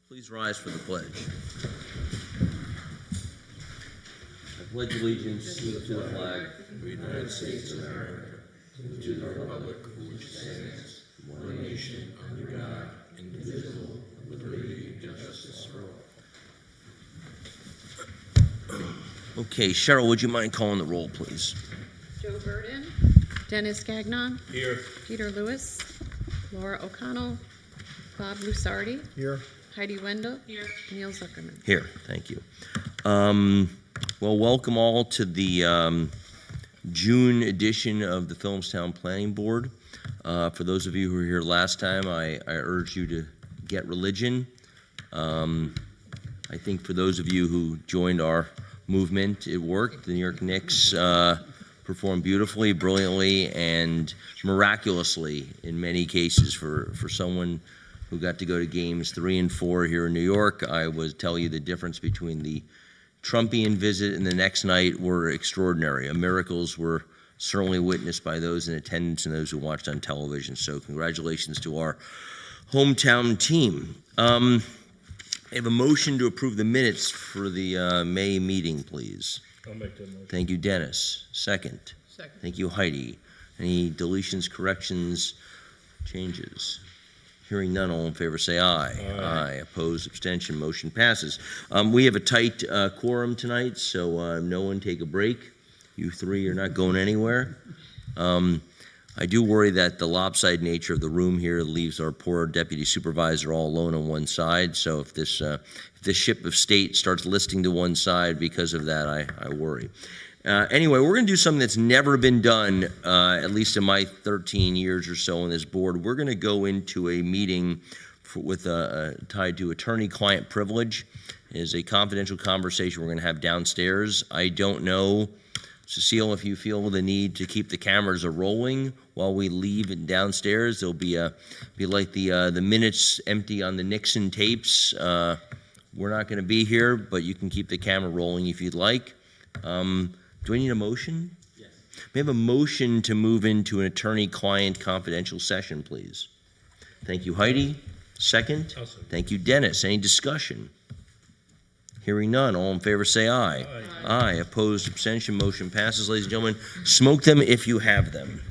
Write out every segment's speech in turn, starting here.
Please rise for the pledge. I pledge allegiance to the flag of the United States of America, and to the republic for which it stands, one nation, under God, indivisible, with liberty and justice for all. Okay, Cheryl, would you mind calling the roll, please? Joe Burden. Dennis Gagnon. Here. Peter Lewis. Laura O'Connell. Bob Lusardi. Here. Heidi Wendell. Here. Neil Zuckerman. Here, thank you. Well, welcome all to the June edition of the Philipstown Planning Board. For those of you who were here last time, I urge you to get religion. I think for those of you who joined our movement, it worked. The New York Knicks performed beautifully, brilliantly, and miraculously in many cases. For someone who got to go to games 3 and 4 here in New York, I would tell you the difference between the Trumpian visit and the next night were extraordinary. Miracles were certainly witnessed by those in attendance and those who watched on television. So congratulations to our hometown team. I have a motion to approve the minutes for the May meeting, please. I'll make that motion. Thank you, Dennis. Second. Second. Thank you, Heidi. Any deletions, corrections, changes? Hearing none, all in favor say aye. Aye. Opposed, abstention, motion passes. We have a tight quorum tonight, so no one take a break. You three are not going anywhere. I do worry that the lopsided nature of the room here leaves our poor deputy supervisor all alone on one side. So if this ship of state starts listing to one side because of that, I worry. Anyway, we're going to do something that's never been done, at least in my 13 years or so on this board. We're going to go into a meeting tied to attorney-client privilege. It is a confidential conversation we're going to have downstairs. I don't know, Cecile, if you feel the need to keep the cameras rolling while we leave downstairs. There'll be like the minutes empty on the Nixon tapes. We're not going to be here, but you can keep the camera rolling if you'd like. Do we need a motion? Yes. May I have a motion to move into an attorney-client confidential session, please? Thank you, Heidi. Second? Awesome. Thank you, Dennis. Any discussion? Hearing none, all in favor say aye. Aye. Aye. Opposed, abstention, motion passes. Ladies and gentlemen, smoke them if you have them.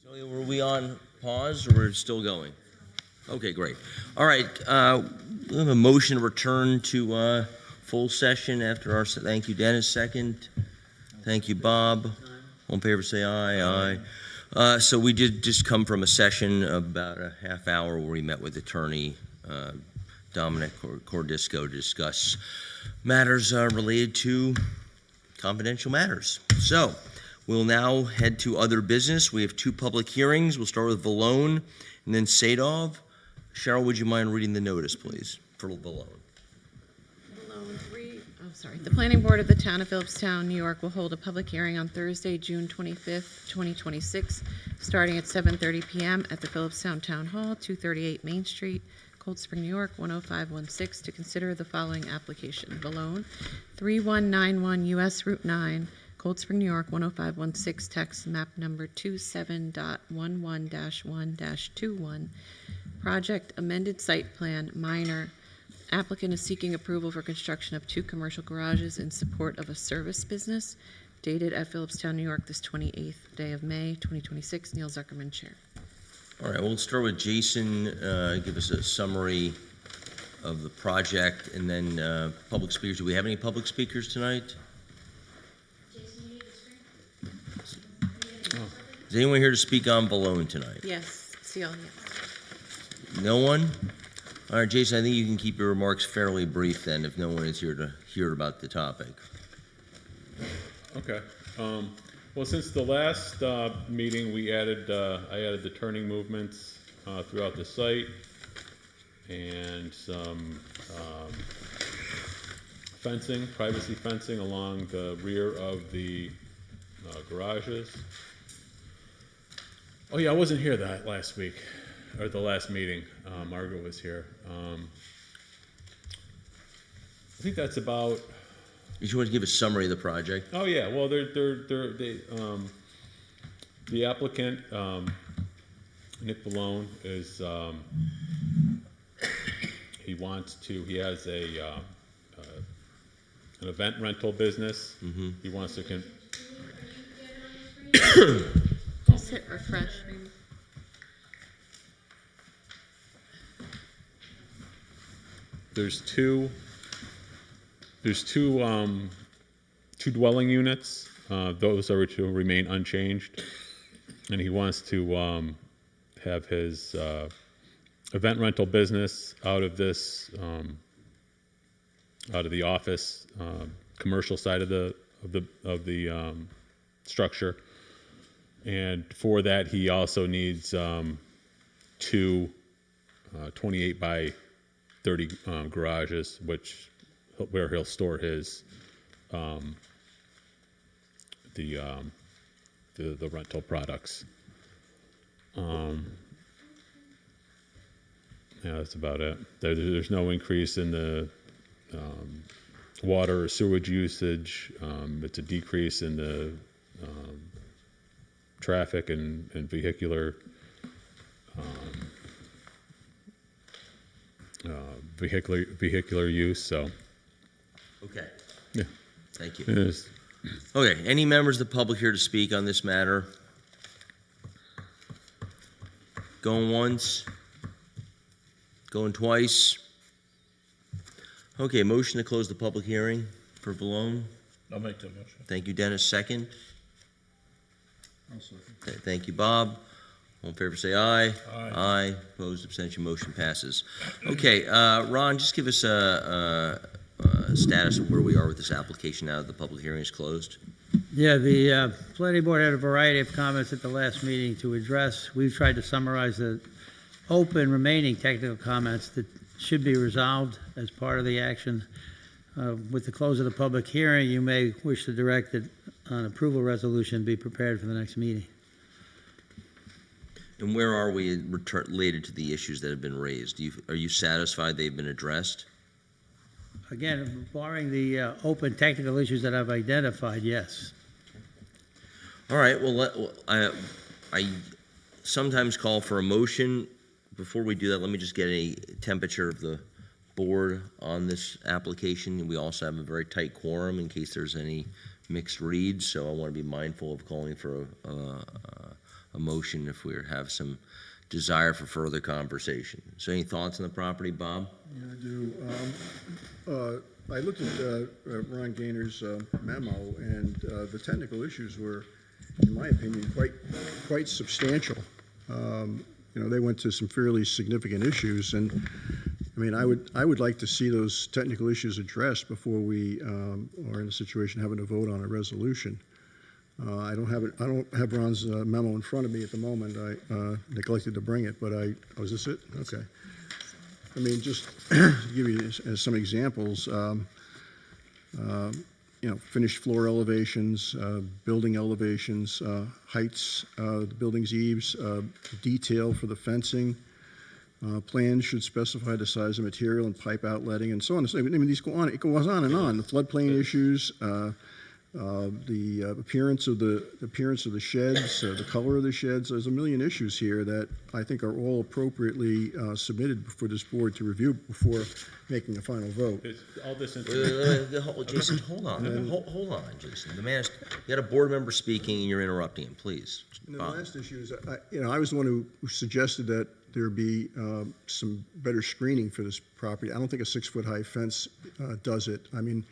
So were we on pause or we're still going? Okay, great. All right, we have a motion to return to full session after our, thank you, Dennis, second. Thank you, Bob. All in favor, say aye. Aye. So we did just come from a session about a half hour where we met with attorney Dominic Cordisco to discuss matters related to confidential matters. So we'll now head to other business. We have 2 public hearings. We'll start with Vallone and then Sadove. Cheryl, would you mind reading the notice, please, for Vallone? The Planning Board of the Town of Philipstown, New York will hold a public hearing on Thursday, June 25th, 2026, starting at 7:30 p.m. at the Philipstown Town Hall, 238 Main Street, Cold Spring, New York, 10516, to consider the following application. Vallone, 3191 U.S. Route 9, Cold Spring, New York, 10516, tax map number 27.11-1-21. Project Amended Site Plan, minor. Applicant is seeking approval for construction of 2 commercial garages in support of a service business, dated at Philipstown, New York, this 28th day of May, 2026. Neil Zuckerman, Chair. All right, we'll start with Jason, give us a summary of the project, and then public speakers. Do we have any public speakers tonight? Jason, you need the screen? Is anyone here to speak on Vallone tonight? Yes, see all, yes. No one? All right, Jason, I think you can keep your remarks fairly brief then, if no one is here to hear about the topic. Okay. Well, since the last meeting, I added the turning movements throughout the site and some fencing, privacy fencing along the rear of the garages. Oh yeah, I wasn't here that last week, or the last meeting. Margaret was here. I think that's about. You just want to give a summary of the project? Oh yeah, well the applicant, Nick Vallone, is he has an event rental business. Mm-hmm. He wants to Just hit refresh. There's two dwelling units. Those are to remain unchanged, and he wants to have his event rental business out of this, out of the office commercial side of the structure. And for that, he also needs 2 28 by 30 garages, where he'll store his the rental products. Yeah, that's about it. There's no increase in the water or sewage usage. It's a decrease in the traffic and vehicular vehicular use. So Okay. yeah, Thank you. it is. Okay, any members of the public here to speak on this matter? Going once? Going twice? Okay, motion to close the public hearing for Vallone. I'll make that motion. Thank you, Dennis. Second. I'll second. Thank you, Bob. All in favor, say aye. Aye. Aye. Opposed, abstention, motion passes. Okay, Ron, just give us a status of where we are with this application now that the public hearing is closed. Yeah, the planning board had a variety of comments at the last meeting to address. We've tried to summarize the open remaining technical comments that should be resolved as part of the action. With the close of the public hearing, you may wish to direct that an approval resolution be prepared for the next meeting. And where are we related to the issues that have been raised? Are you satisfied they've been addressed? Again, barring the open technical issues that I've identified, yes. All right, well, I sometimes call for a motion. Before we do that, let me just get a temperature of the board on this application. We also have a very tight quorum in case there's any mixed reads, so I want to be mindful of calling for a motion if we have some desire for further conversation. So any thoughts on the property, Bob? Yeah, I do. I looked at Ron Gaynor's memo, and the technical issues were, in my opinion, quite substantial. They went to some fairly significant issues, and I mean, I would like to see those technical issues addressed before we are in a situation having to vote on a resolution. I don't have Ron's memo in front of me at the moment. I neglected to bring it, but oh, is this it? Okay. I mean, just to give you some examples, finished floor elevations, building elevations, heights, the building's eaves, detail for the fencing. Plans should specify the size of material and pipe outletting and so on. I mean, these go on. It goes on and on. The floodplain issues, the appearance of the sheds, the color of the sheds. There's a million issues here that I think are all appropriately submitted before this board to review before making a final vote. All this Jason, hold on. Hold on, Jason. The man, you got a board member speaking and you're interrupting him, please. And the Bob. last issue is, I was the one who suggested that there be some better screening for this property. I don't think a 6-foot-high fence does it. I mean,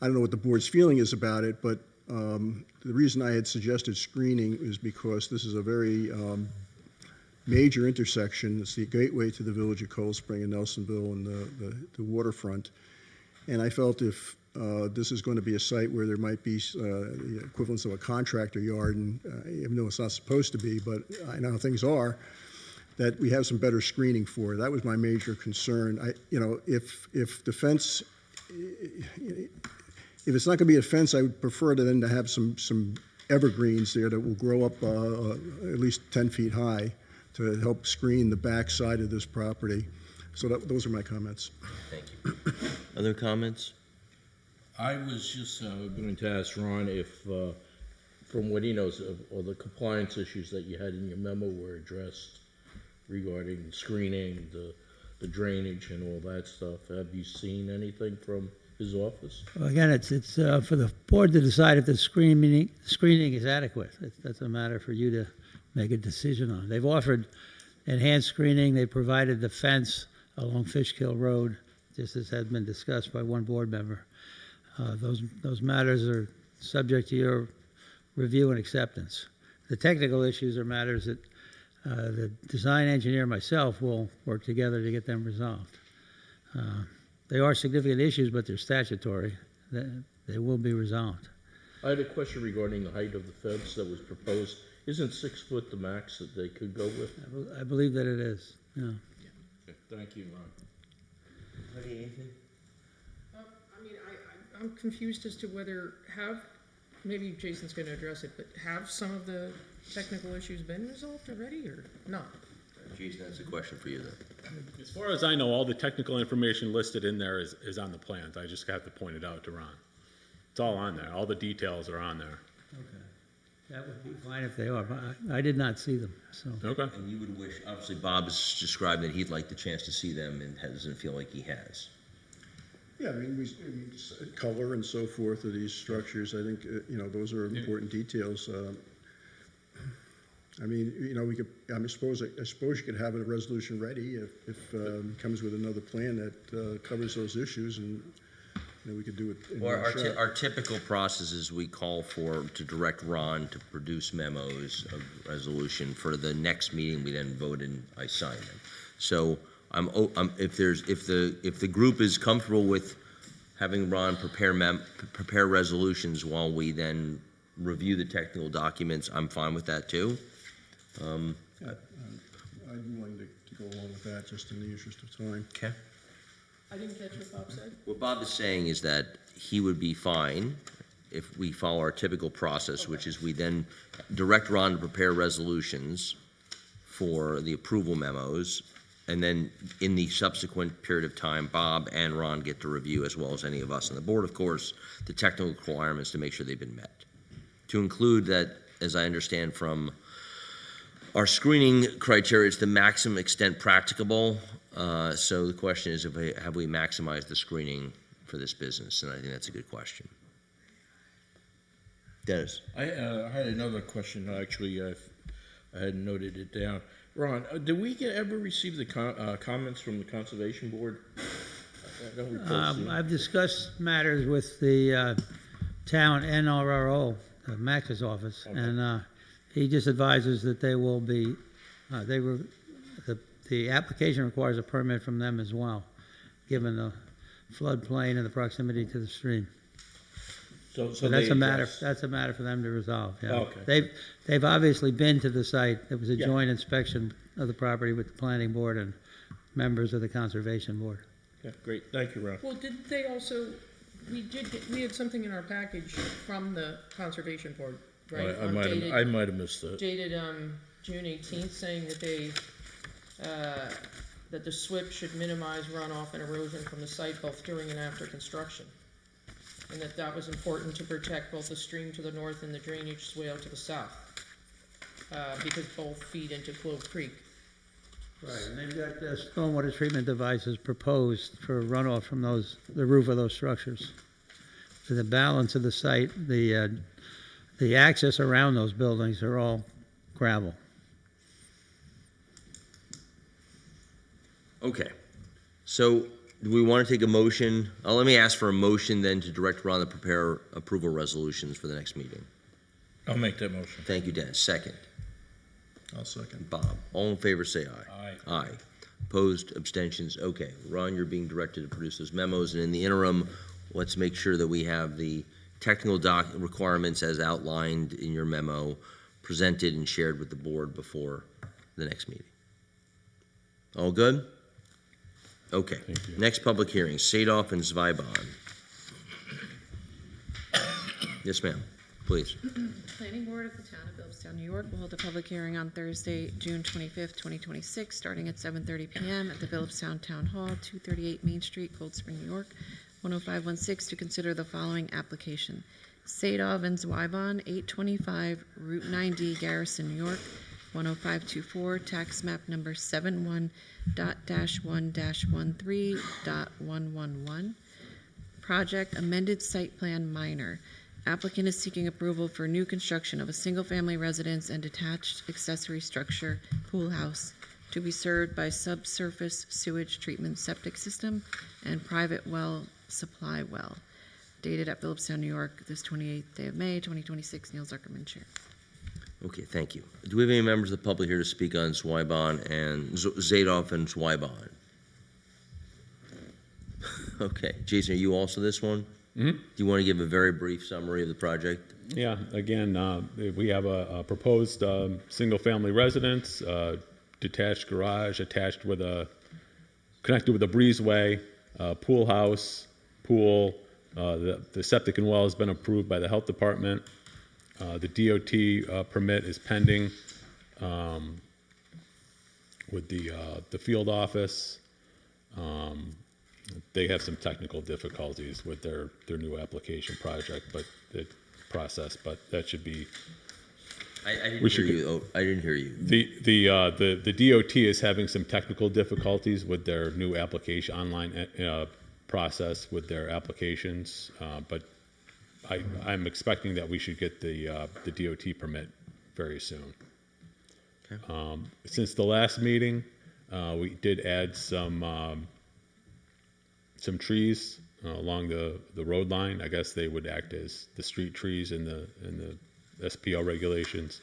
I don't know what the board's feeling is about it, but the reason I had suggested screening is because this is a very major intersection. It's the gateway to the village of Cold Spring and Nelsonville and the waterfront. And I felt if this is going to be a site where there might be the equivalence of a contractor yard, and even though it's not supposed to be, but I know how things are, that we have some better screening for it. That was my major concern. If the fence, if it's not going to be a fence, I would prefer to then to have some evergreens there that will grow up at least 10 feet high to help screen the back side of this property. So those are my comments. Thank you. Other comments? I was just going to ask Ron if, from what he knows, all the compliance issues that you had in your memo were addressed regarding screening, the drainage and all that stuff. Have you seen anything from his office? Well, again, it's for the board to decide if the screening is adequate. That's a matter for you to make a decision on. They've offered enhanced screening. They provided the fence along Fishkill Road, just as had been discussed by one board member. Those matters are subject to your review and acceptance. The technical issues are matters that the design engineer and myself will work together to get them resolved. They are significant issues, but they're statutory. They will be resolved. I had a question regarding the height of the fence that was proposed. Isn't 6 foot the max that they could go with? I believe that it is. Yeah. Okay, thank you, Ron. I mean, I'm confused as to whether maybe Jason's going to address it, but have some of the technical issues been resolved already or not? Jason, that's a question for you then. As far as I know, all the technical information listed in there is on the plans. I just have to point it out to Ron. It's all on there. All the details are on there. Okay. That would be fine if they are, but I did not see them, so. Okay. And you would wish, obviously Bob has described that he'd like the chance to see them and doesn't feel like he has. Yeah, I mean, color and so forth of these structures, I think, those are important details. I mean, we could, I suppose you could have a resolution ready if it comes with another plan that covers those issues, and we could do it in Well, one shot. our typical process is we call to direct Ron to produce memos of resolution for the next meeting. We then vote and I sign them. So if the group is comfortable with having Ron prepare resolutions while we then review the technical documents, I'm fine with that too. I'd be willing to go along with that, just in the interest of time. Okay. I didn't catch what Bob said. What Bob is saying is that he would be fine if we follow our typical process, which is we then direct Ron to prepare resolutions for the approval memos, and then in the subsequent period of time, Bob and Ron get to review, as well as any of us on the board, of course, the technical requirements to make sure they've been met. To include that, as I understand from our screening criteria, it's the maximum extent practicable. So the question is, have we maximized the screening for this business? And I think that's a good question. Dennis. I had another question, actually. I had noted it down. Ron, did we ever receive the comments from the Conservation Board? I don't recall seeing. I've discussed matters with the town NRRO, Max's office, and he just advises that they will be, the application requires a permit from them as well, given the floodplain and the proximity to the stream. So That's they a matter. addressed- That's a matter for them to resolve. Yeah. Okay. They've obviously been to the site. There was a Yeah. joint inspection of the property with the planning board and members of the conservation board. Yeah, great, thank you, Ron. Well, did they also, we had something in our package from the Conservation Board, right? I might have missed it. Dated, June 18th, saying that they, that the SWIP should minimize runoff and erosion from the site both during and after construction. And that was important to protect both the stream to the north and the drainage swale to the south, because both feed into Clove Creek. Right, and they've got stormwater treatment devices proposed for runoff from the roof of those structures. For the balance of the site, the access around those buildings are all gravel. Okay, so do we want to take a motion? Let me ask for a motion then to direct Ron to prepare approval resolutions for the next meeting. I'll make that motion. Thank you, Dennis. Second. I'll second. Bob, all in favor say aye. Aye. Aye. Opposed, abstentions, okay. Ron, you're being directed to produce those memos, and in the interim, let's make sure that we have the technical requirements as outlined in your memo presented and shared with the board before the next meeting. All good? Okay. Thank you. Next public hearing, Sadove and Zweibon. Yes, ma'am, please. The Planning Board of the Town of Philipstown, New York will hold a public hearing on Thursday, June 25th, 2026, starting at 7:30 p.m. at the Philipstown Town Hall, 238 Main Street, Cold Spring, New York, 10516, to consider the following application. Sadove and Zweibon, 825 Route 90, Garrison, New York, 10524, tax map number 71.1-1-13.111. Project Amended Site Plan Minor. Applicant is seeking approval for new construction of a single-family residence and detached accessory structure, pool house, to be served by subsurface sewage treatment septic system and private well supply well. Dated at Philipstown, New York, this 28th day of May, 2026. Neil Zuckerman, Chair. Okay, thank you. Do we have any members of the public here to speak on Zweibon and Zadov and Zweibon? Okay, Jason, are you also this one? Mm-hmm. Do you want to give a very brief summary of the project? Yeah, again, we have a proposed single-family residence, detached garage attached with connected with a breezeway, pool house, pool. The septic and well has been approved by the health department. The DOT permit is pending with the field office. They have some technical difficulties with their new application project, but that should be. I didn't hear you. Oh, I didn't hear you. The DOT is having some technical difficulties with their new application online process with their applications, but I'm expecting that we should get the DOT permit very soon. Okay. Since the last meeting, we did add some trees along the road line. I guess they would act as the street trees in the SPL regulations.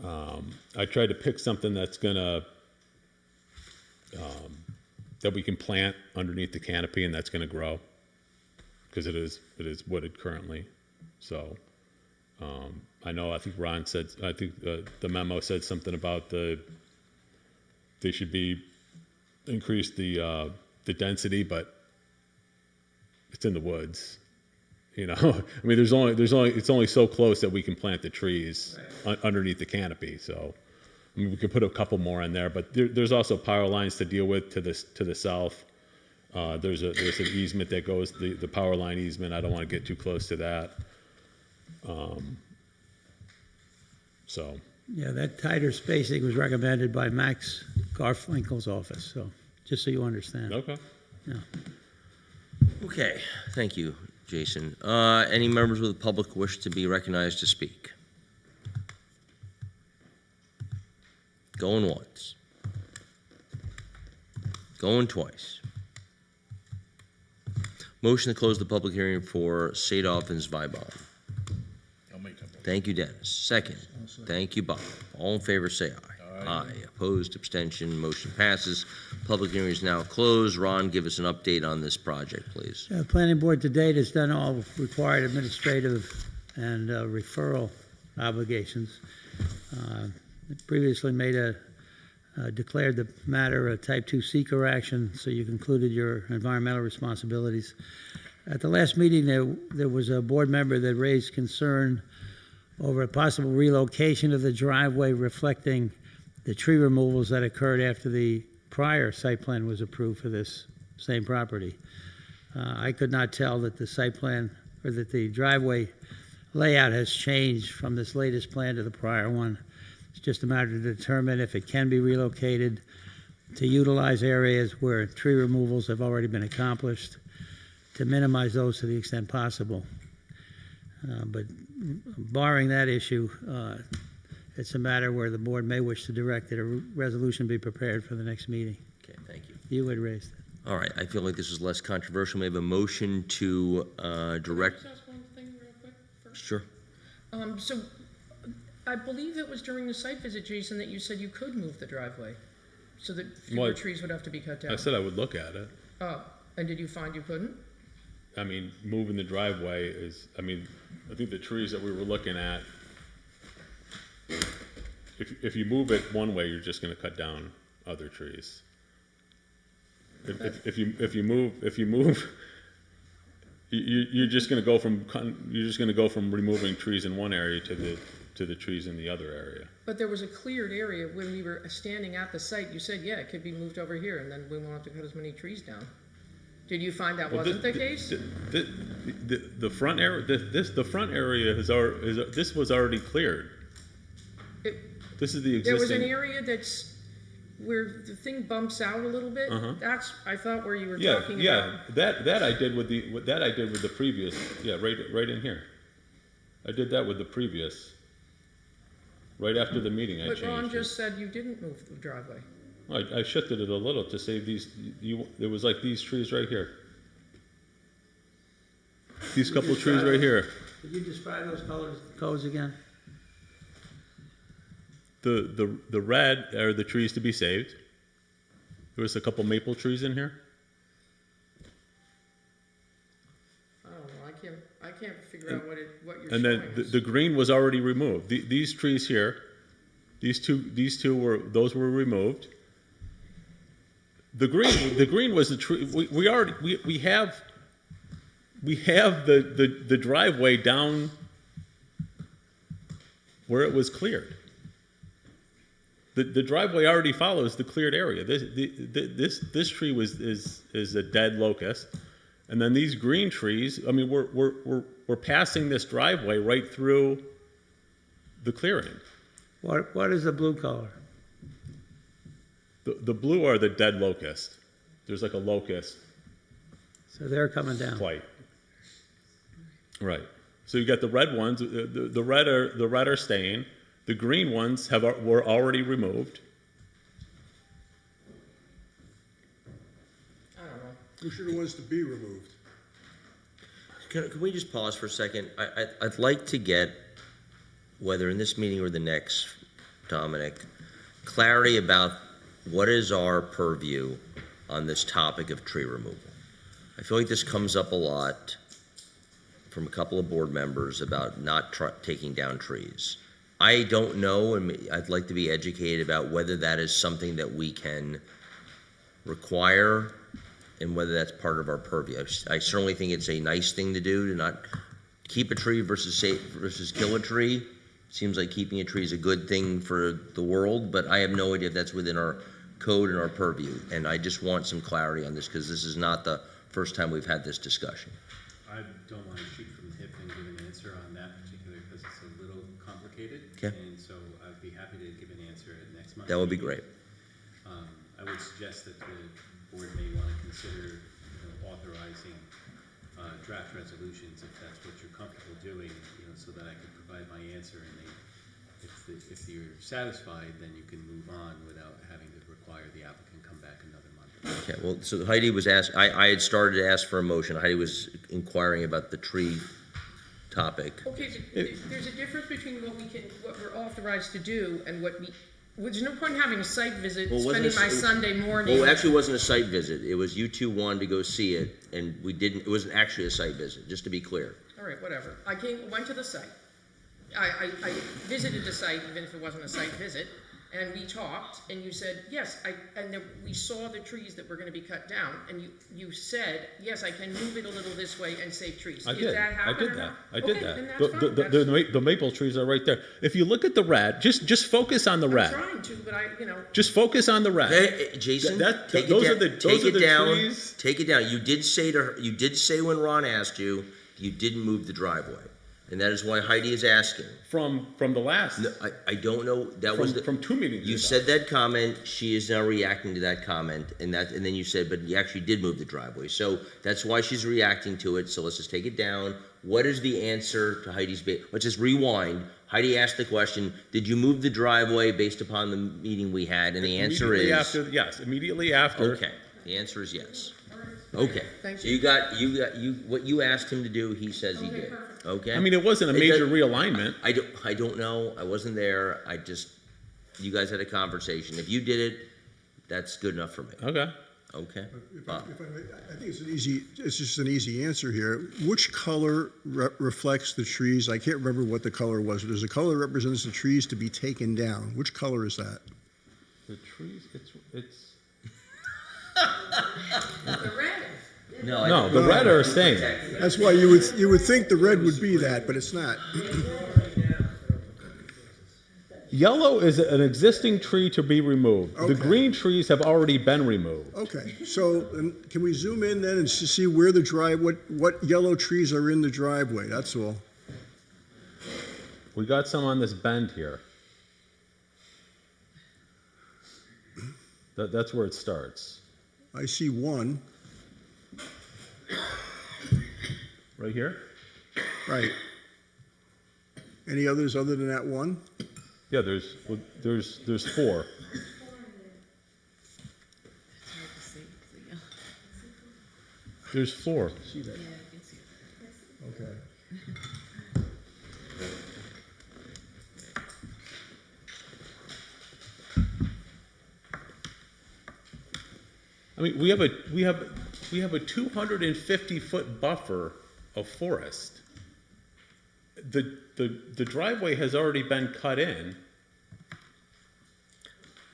I tried to pick something that's gonna that we can plant underneath the canopy and that's gonna grow, because it is wooded currently. So I think Ron said, I think the memo said something about they should be increase the density, but it's in the woods, you know. I mean, it's only so close that we can plant the trees underneath the canopy. So, I mean, we could put a couple more in there, but there's also power lines to deal with to the south. There's an easement that goes, the power line easement. I don't want to get too close to that. So. Yeah, that tighter spacing was recommended by Max Garfinkel's office, so just so you understand. Okay. Yeah. Okay, thank you, Jason. Any members of the public wish to be recognized to speak? Going once. Going twice. Motion to close the public hearing for Sadove and Zweibon. I'll make that motion. Thank you, Dennis. Second. Thank you, Bob. All in favor, say aye. Aye. Opposed, abstention, motion passes. Public hearing is now closed. Ron, give us an update on this project, please. Planning board to date has done all required administrative and referral obligations. It previously declared the matter a type 2 seeker action, so you concluded your environmental responsibilities. At the last meeting, there was a board member that raised concern over a possible relocation of the driveway reflecting the tree removals that occurred after the prior site plan was approved for this same property. I could not tell that the site plan or that the driveway layout has changed from this latest plan to the prior one. It's just a matter to determine if it can be relocated to utilize areas where tree removals have already been accomplished, to minimize those to the extent possible. But barring that issue, it's a matter where the board may wish to direct that a resolution be prepared for the next meeting. Okay, thank you. You had raised it. All right, I feel like this is less controversial. We have a motion to direct. Can I just ask one thing real quick first? Sure. So I believe it was during the site visit, Jason, that you said you could move the driveway so that fewer Well, trees would have to be cut down. I said I would look at it. Oh, and did you find you couldn't? I mean, moving the driveway is, I think the trees that we were looking at, if you move it one way, you're just gonna cut down other trees. If you move, you're just gonna go from removing trees in one area to the trees in the other area. But there was a cleared area when we were standing at the site. You said, yeah, it could be moved over here, and then we won't have to cut as many trees down. Did you find that wasn't the case? The front area, the front area this was already cleared. This is the existing. There was an area that's where the thing bumps out a little bit. That's, I thought, where you were talking about. That I did with the previous. Yeah, right in here. I did that with the previous. Right after the meeting, I changed it. But Ron just said you didn't move the driveway. I shifted it a little to save these. There was like these trees right here. These couple of trees right here. Could you describe those codes again? The red are the trees to be saved. There was a couple maple trees in here. I don't know. I can't figure out what you're And then showing us. the green was already removed. These trees here, these two were removed. The green was the tree. We have the driveway down where it was cleared. The driveway already follows the cleared area. This tree is a dead locust, and then these green trees. I mean, we're passing this driveway right through the clearing. What is the blue color? The blue are the dead locust. There's like a locust So they're coming down. flight. Right. So you got the red ones. The red are staying. The green ones were already removed. I don't know. Which are the ones to be removed? Can we just pause for a second? I'd like to get, whether in this meeting or the next, Dominic, clarity about what is our purview on this topic of tree removal. I feel like this comes up a lot from a couple of board members about not taking down trees. I don't know, and I'd like to be educated about whether that is something that we can require and whether that's part of our purview. I certainly think it's a nice thing to do, to not keep a tree versus kill a tree. Seems like keeping a tree is a good thing for the world, but I have no idea if that's within our code and our purview. And I just want some clarity on this, because this is not the first time we've had this discussion. I don't want to shoot from the hip and give an answer on that particular, because it's a little complicated. Okay. And so I'd be happy to give an answer at next month. That would be great. I would suggest that the board may want to consider authorizing draft resolutions if that's what you're comfortable doing, so that I could provide my answer and if if you're satisfied, then you can move on without having to require the applicant come back another month. Okay, well, so Heidi was I had started to ask for a motion. Heidi was inquiring about the tree topic. Okay, but there's a difference between what we're authorized to do and what we, there's no point in having a site visit, Well, wasn't spending my it- Sunday morning. Well, actually, it wasn't a site visit. It was you two wanted to go see it, and we didn't, it wasn't actually a site visit, just to be clear. All right, whatever. I went to the site. I visited the site, even if it wasn't a site visit, and we talked, and you said, yes, we saw the trees that were gonna be cut down, and you said, yes, I can move it a little this way and save trees. I Did did. that I happen did or that. not? I did Okay, that. then that's The, fine. the, That's- the maple trees are right there. If you look at the red, just focus on the I'm red. trying to, but Just focus on the red. Hey, Jason, That- take those it are down. the- Take those are it the down. trees. Take it down. You did say to her, you did say when Ron asked you, you didn't move the driveway, and that is why Heidi is asking. From the last, No, I don't know. That was from 2 meetings You ago. said that comment. She is now reacting to that comment, and then you said, but you actually did move the driveway. So that's why she's reacting to it. So let's just take it down. What is the answer to Heidi's? Let's just rewind. Heidi asked the question: did you move the driveway based upon the meeting we had? And the answer Immediately is after, yes, immediately after. okay. The answer is yes. Okay. Thank So you. you what you asked him to do. He says he Okay, did. perfect. Okay. I mean, it wasn't a It major does- realignment. I don't know. I wasn't there. You guys had a conversation. If you did it, that's good enough for me. Okay. Okay. If I Bob. may, I think it's just an easy answer here. Which color reflects the trees? I can't remember what the color was. There's a color that represents the trees to be taken down. Which color is that? The trees, it's. The red. No, the red are staying. That's why you would think the red would be that, but it's not. Yellow is an existing tree to be removed. The Okay. green trees have already been removed. Okay, so can we zoom in then and see where what yellow trees are in the driveway? That's all. We got some on this bend here. That's where it starts. I see one, Right here? right. Any others other than that one? Yeah, there's 4. There's 4. See that? Okay. I mean, we have a 250-foot buffer of forest. The driveway has already been cut in.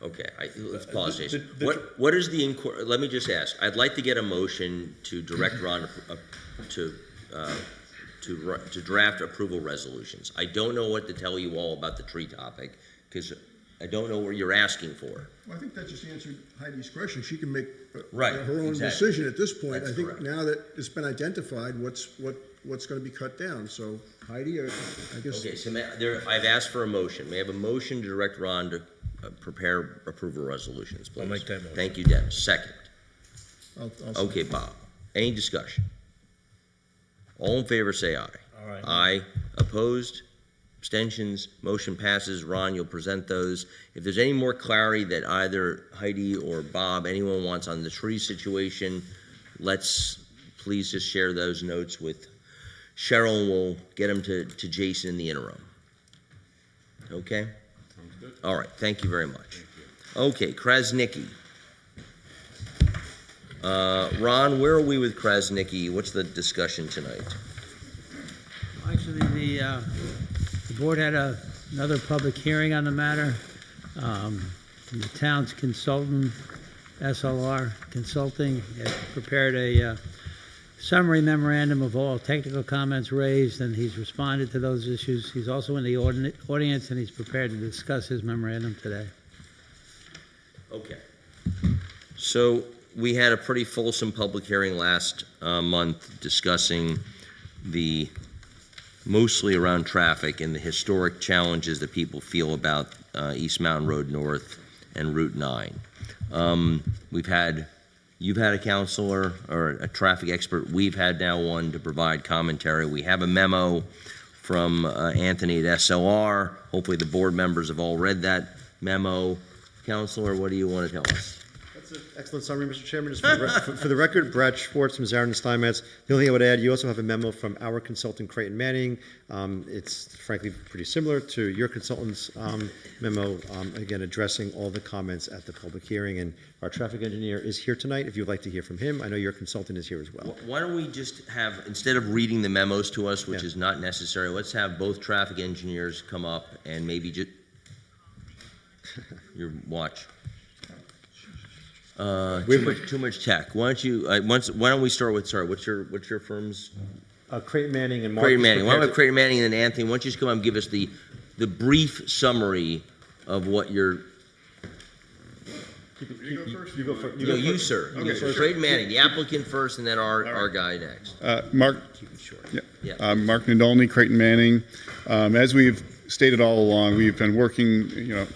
Okay. Let's pause, Jason. the- What is the let me just ask. I'd like to get a motion to direct Ron to draft approval resolutions. I don't know what to tell you all about the tree topic because I don't know what you're asking for. Well, I think that just answered Heidi's question. She can make Right, her own exactly. decision at this point. That's I think correct. now that it's been identified, what's going to be cut down. So Heidi, I guess. Okay, so I've asked for a motion. May I have a motion to direct Ron to prepare approval resolutions, please? I'll make that motion. Thank you, Dennis. Second. I'll Okay, Bob. Any discussion? All in favor, say aye. Aye. Aye. Opposed? Abstentions? Motion passes. Ron, you'll present those. If there's any more clarity that either Heidi or Bob, anyone wants on the tree situation, let's please just share those notes with Cheryl, and we'll get them to Jason in the interim. Okay? Sounds good. All right, thank you very much. Okay, Krasniqi. Ron, where are we with Krasniqi? What's the discussion tonight? Actually, the board had another public hearing on the matter. The town's consultant, SLR Consulting, had prepared a summary memorandum of all technical comments raised, and he's responded to those issues. He's also in the audience, and he's prepared to discuss his memorandum today. Okay. So we had a pretty fulsome public hearing last month discussing mostly around traffic and the historic challenges that people feel about East Mountain Road North and Route 9. You've had a counselor or a traffic expert. We've had now one to provide commentary. We have a memo from Anthony at SLR. Hopefully the board members have all read that memo. Counselor, what do you want to tell us? That's an excellent summary, Mr. Chairman. Just for the record, Brad Schwartz from Zarin and Steinmetz. The only thing I would add, you also have a memo from our consultant, Creighton Manning. It's frankly pretty similar to your consultant's memo, again, addressing all the comments at the public hearing. And our traffic engineer is here tonight if you'd like to hear from him. I know your consultant is here as well. Why don't we just have, instead of reading the memos to us, which is not necessary, let's have both traffic engineers come up and maybe just, your watch. Too much tech. Why don't we start with, sorry, what's your firm's? Creighton Manning and Mark. Creighton Manning. Why don't we have Creighton Manning and then Anthony? Why don't you just come up and give us the brief summary of what you're. You go first. No, you, sir. Okay. You, sir. Creighton Manning, the applicant first, and then our guy next. Mark. Yeah. Mark Nadolny, Creighton Manning. As we've stated all along, we've been working,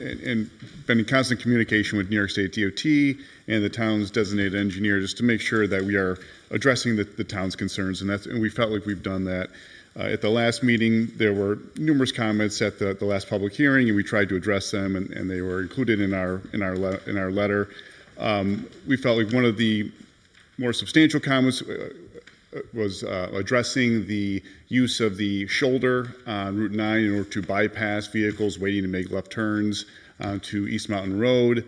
and been in constant communication with New York State DOT and the town's designated engineer just to make sure that we are addressing the town's concerns, and we felt like we've done that. At the last meeting, there were numerous comments at the last public hearing, and we tried to address them, and they were included in our letter. We felt like one of the more substantial comments was addressing the use of the shoulder on Route 9 in order to bypass vehicles waiting to make left turns onto East Mountain Road.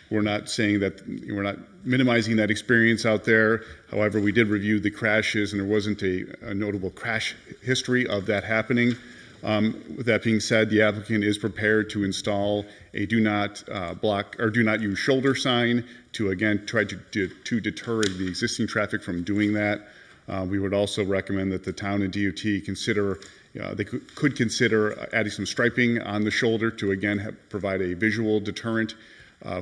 We're not saying that, we're not minimizing that experience out there. However, we did review the crashes, and there wasn't a notable crash history of that happening. With that being said, the applicant is prepared to install a do not block or do not use shoulder sign to, again, try to deter the existing traffic from doing that. We would also recommend that the town and DOT consider, they could consider adding some striping on the shoulder to, again, provide a visual deterrent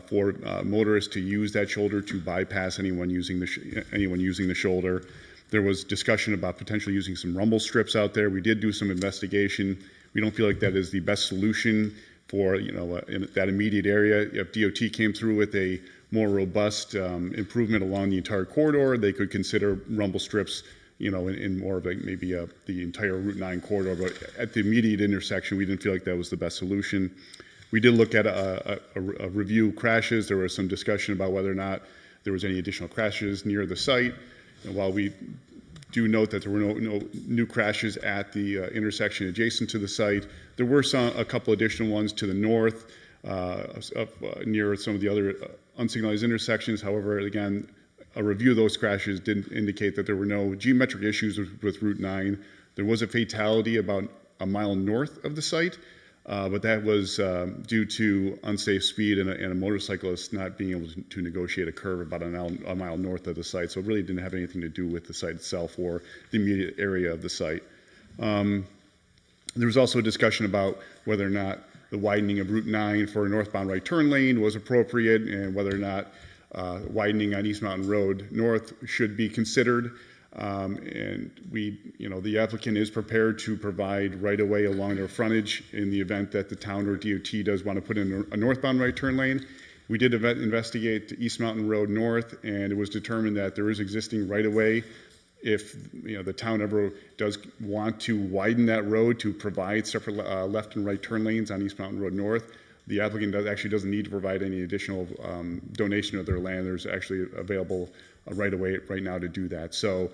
for motorists to use that shoulder to bypass anyone using the shoulder. There was discussion about potentially using some rumble strips out there. We did do some investigation. We don't feel like that is the best solution for in that immediate area. If DOT came through with a more robust improvement along the entire corridor, they could consider rumble strips, in more of maybe the entire Route 9 corridor. But at the immediate intersection, we didn't feel like that was the best solution. We did look at a review crashes. There was some discussion about whether or not there was any additional crashes near the site. And while we do note that there were no new crashes at the intersection adjacent to the site, there were a couple additional ones to the north near some of the other unsignalized intersections. However, again, a review of those crashes did indicate that there were no geometric issues with Route 9. There was a fatality about a mile north of the site, but that was due to unsafe speed and a motorcyclist not being able to negotiate a curve about a mile north of the site. So it really didn't have anything to do with the site itself or the immediate area of the site. There was also a discussion about whether or not the widening of Route 9 for a northbound right turn lane was appropriate, and whether or not widening on East Mountain Road North should be considered. And the applicant is prepared to provide right-of-way along their frontage in the event that the town or DOT does want to put in a northbound right turn lane. We did investigate East Mountain Road North, and it was determined that there is existing right-of-way. If the town ever does want to widen that road to provide separate left and right turn lanes on East Mountain Road North, the applicant actually doesn't need to provide any additional donation of their land. There's actually available right-of-way right now to do that. So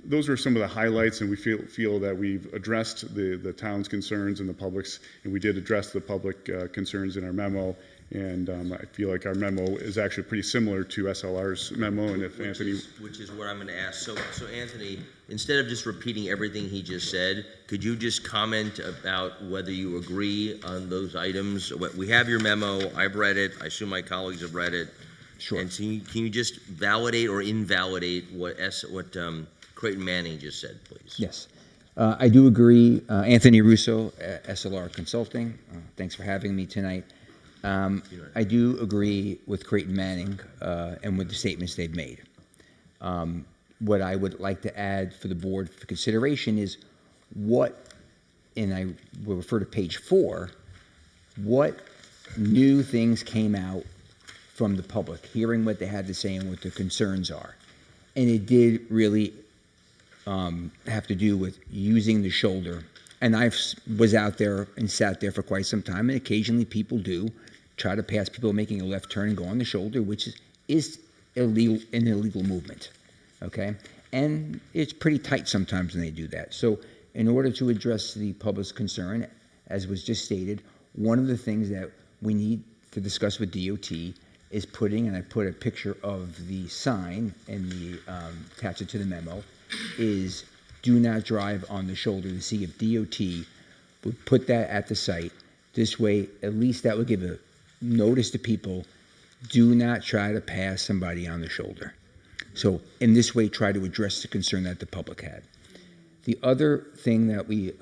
those are some of the highlights, and we feel that we've addressed the town's concerns and the public's, and we did address the public concerns in our memo. And I feel like our memo is actually pretty similar to SLR's memo. And if Anthony, which is what I'm going to ask. So Anthony, instead of just repeating everything he just said, could you just comment about whether you agree on those items? We have your memo. I've read it. I assume my colleagues have read it. Sure. And so can you just validate or invalidate what Creighton Manning just said, please? Yes. I do agree. Anthony Russo, SLR Consulting. Thanks for having me tonight. I do agree with Creighton Manning and with the statements they've made. What I would like to add for the board for consideration is and I will refer to page 4, what new things came out from the public, hearing what they had to say and what their concerns are. And it did really have to do with using the shoulder. And was out there and sat there for quite some time, and occasionally people do try to pass people making a left turn and go on the shoulder, which is illegal, an illegal movement, okay? And it's pretty tight sometimes when they do that. So in order to address the public's concern, as was just stated, one of the things that we need to discuss with DOT is and I put a picture of the sign and attach it to the memo, is do not drive on the shoulder, to see if DOT would put that at the site. This way, at least that would give a notice to people, do not try to pass somebody on the shoulder. So in this way, try to address the concern that the public had. The other thing that we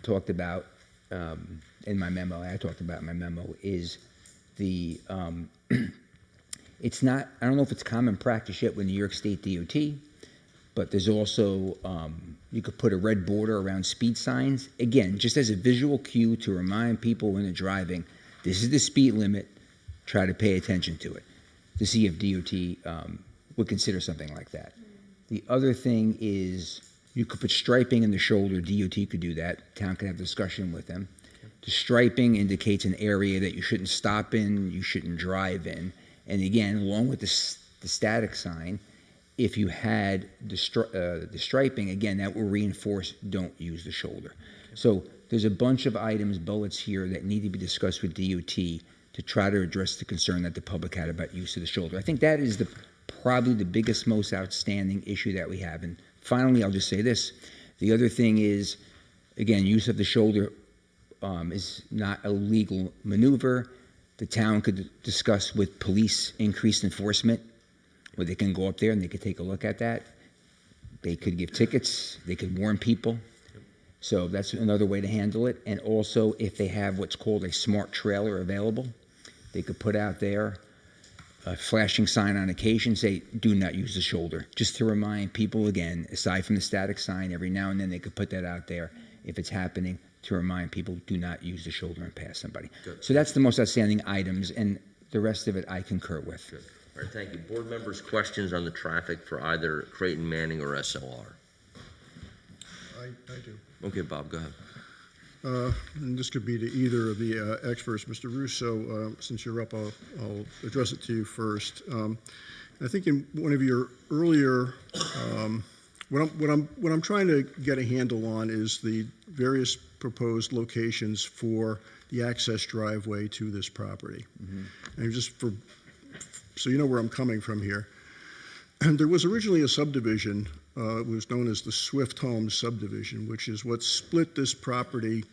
talked about in my memo, is the, it's not, I don't know if it's common practice yet with New York State DOT, but there's also, you could put a red border around speed signs. Again, just as a visual cue to remind people when they're driving, this is the speed limit, try to pay attention to it, to see if DOT would consider something like that. The other thing is you could put striping in the shoulder. DOT could do that. Town could have a discussion with them. The striping indicates an area that you shouldn't stop in, you shouldn't drive in. And again, along with the static sign, if you had the striping, again, that will reinforce don't use the shoulder. So there's a bunch of items, bullets here, that need to be discussed with DOT to try to address the concern that the public had about use of the shoulder. I think that is probably the biggest, most outstanding issue that we have. And finally, I'll just say this. The other thing is, again, use of the shoulder is not a legal maneuver. The town could discuss with police increased enforcement, where they can go up there and they could take a look at that. They could give tickets, they could warn people. So that's another way to handle it. And also, if they have what's called a smart trailer available, they could put out there a flashing sign on occasion, say, do not use the shoulder. Just to remind people, again, aside from the static sign, every now and then they could put that out there if it's happening, to remind people, do not use the shoulder and pass somebody. Good. So that's the most outstanding items, and the rest of it I concur with. Good. All right, thank you. Board members, questions on the traffic for either Creighton Manning or SLR? I do. Okay, Bob, go ahead. And this could be to either of the experts. Mr. Russo, since you're up, I'll address it to you first. I think in one of your earlier, what I'm trying to get a handle on is the various proposed locations for the access driveway to this property. And just so you know where I'm coming from here. And there was originally a subdivision, it was known as the Swift Homes subdivision, which is what split this property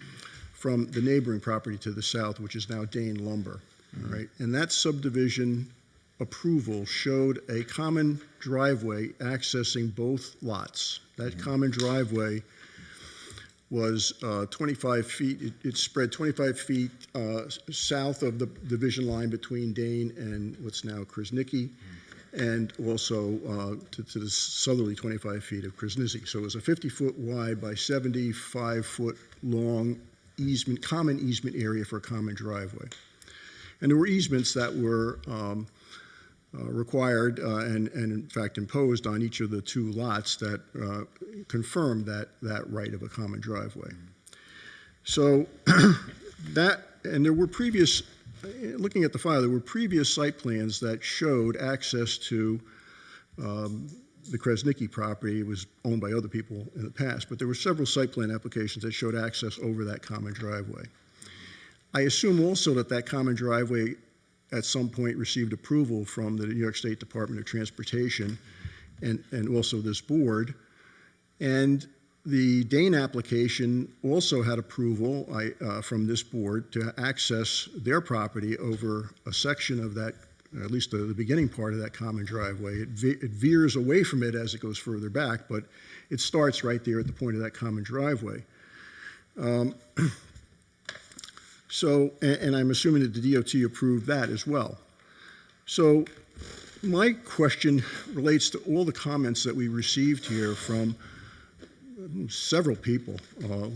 from the neighboring property to the south, which is now Dane Lumber. All right, and that subdivision approval showed a common driveway accessing both lots. That common driveway was 25 feet, it spread 25 feet south of the division line between Dane and what's now Krasniqi, and also to the southerly 25 feet of Krasniqi. So it was a 50-foot wide by 75-foot long easement, common easement area for a common driveway. And there were easements that were required and in fact imposed on each of the two lots that confirmed that right of a common driveway. So and there were previous, looking at the file, there were previous site plans that showed access to the Krasniqi property. It was owned by other people in the past, but there were several site plan applications that showed access over that common driveway. I assume also that common driveway at some point received approval from the New York State Department of Transportation and also this board. And the Dane application also had approval from this board to access their property over a section of that, at least the beginning part of that common driveway. It veers away from it as it goes further back, but it starts right there at the point of that common driveway. So, and I'm assuming that the DOT approved that as well. So my question relates to all the comments that we received here from several people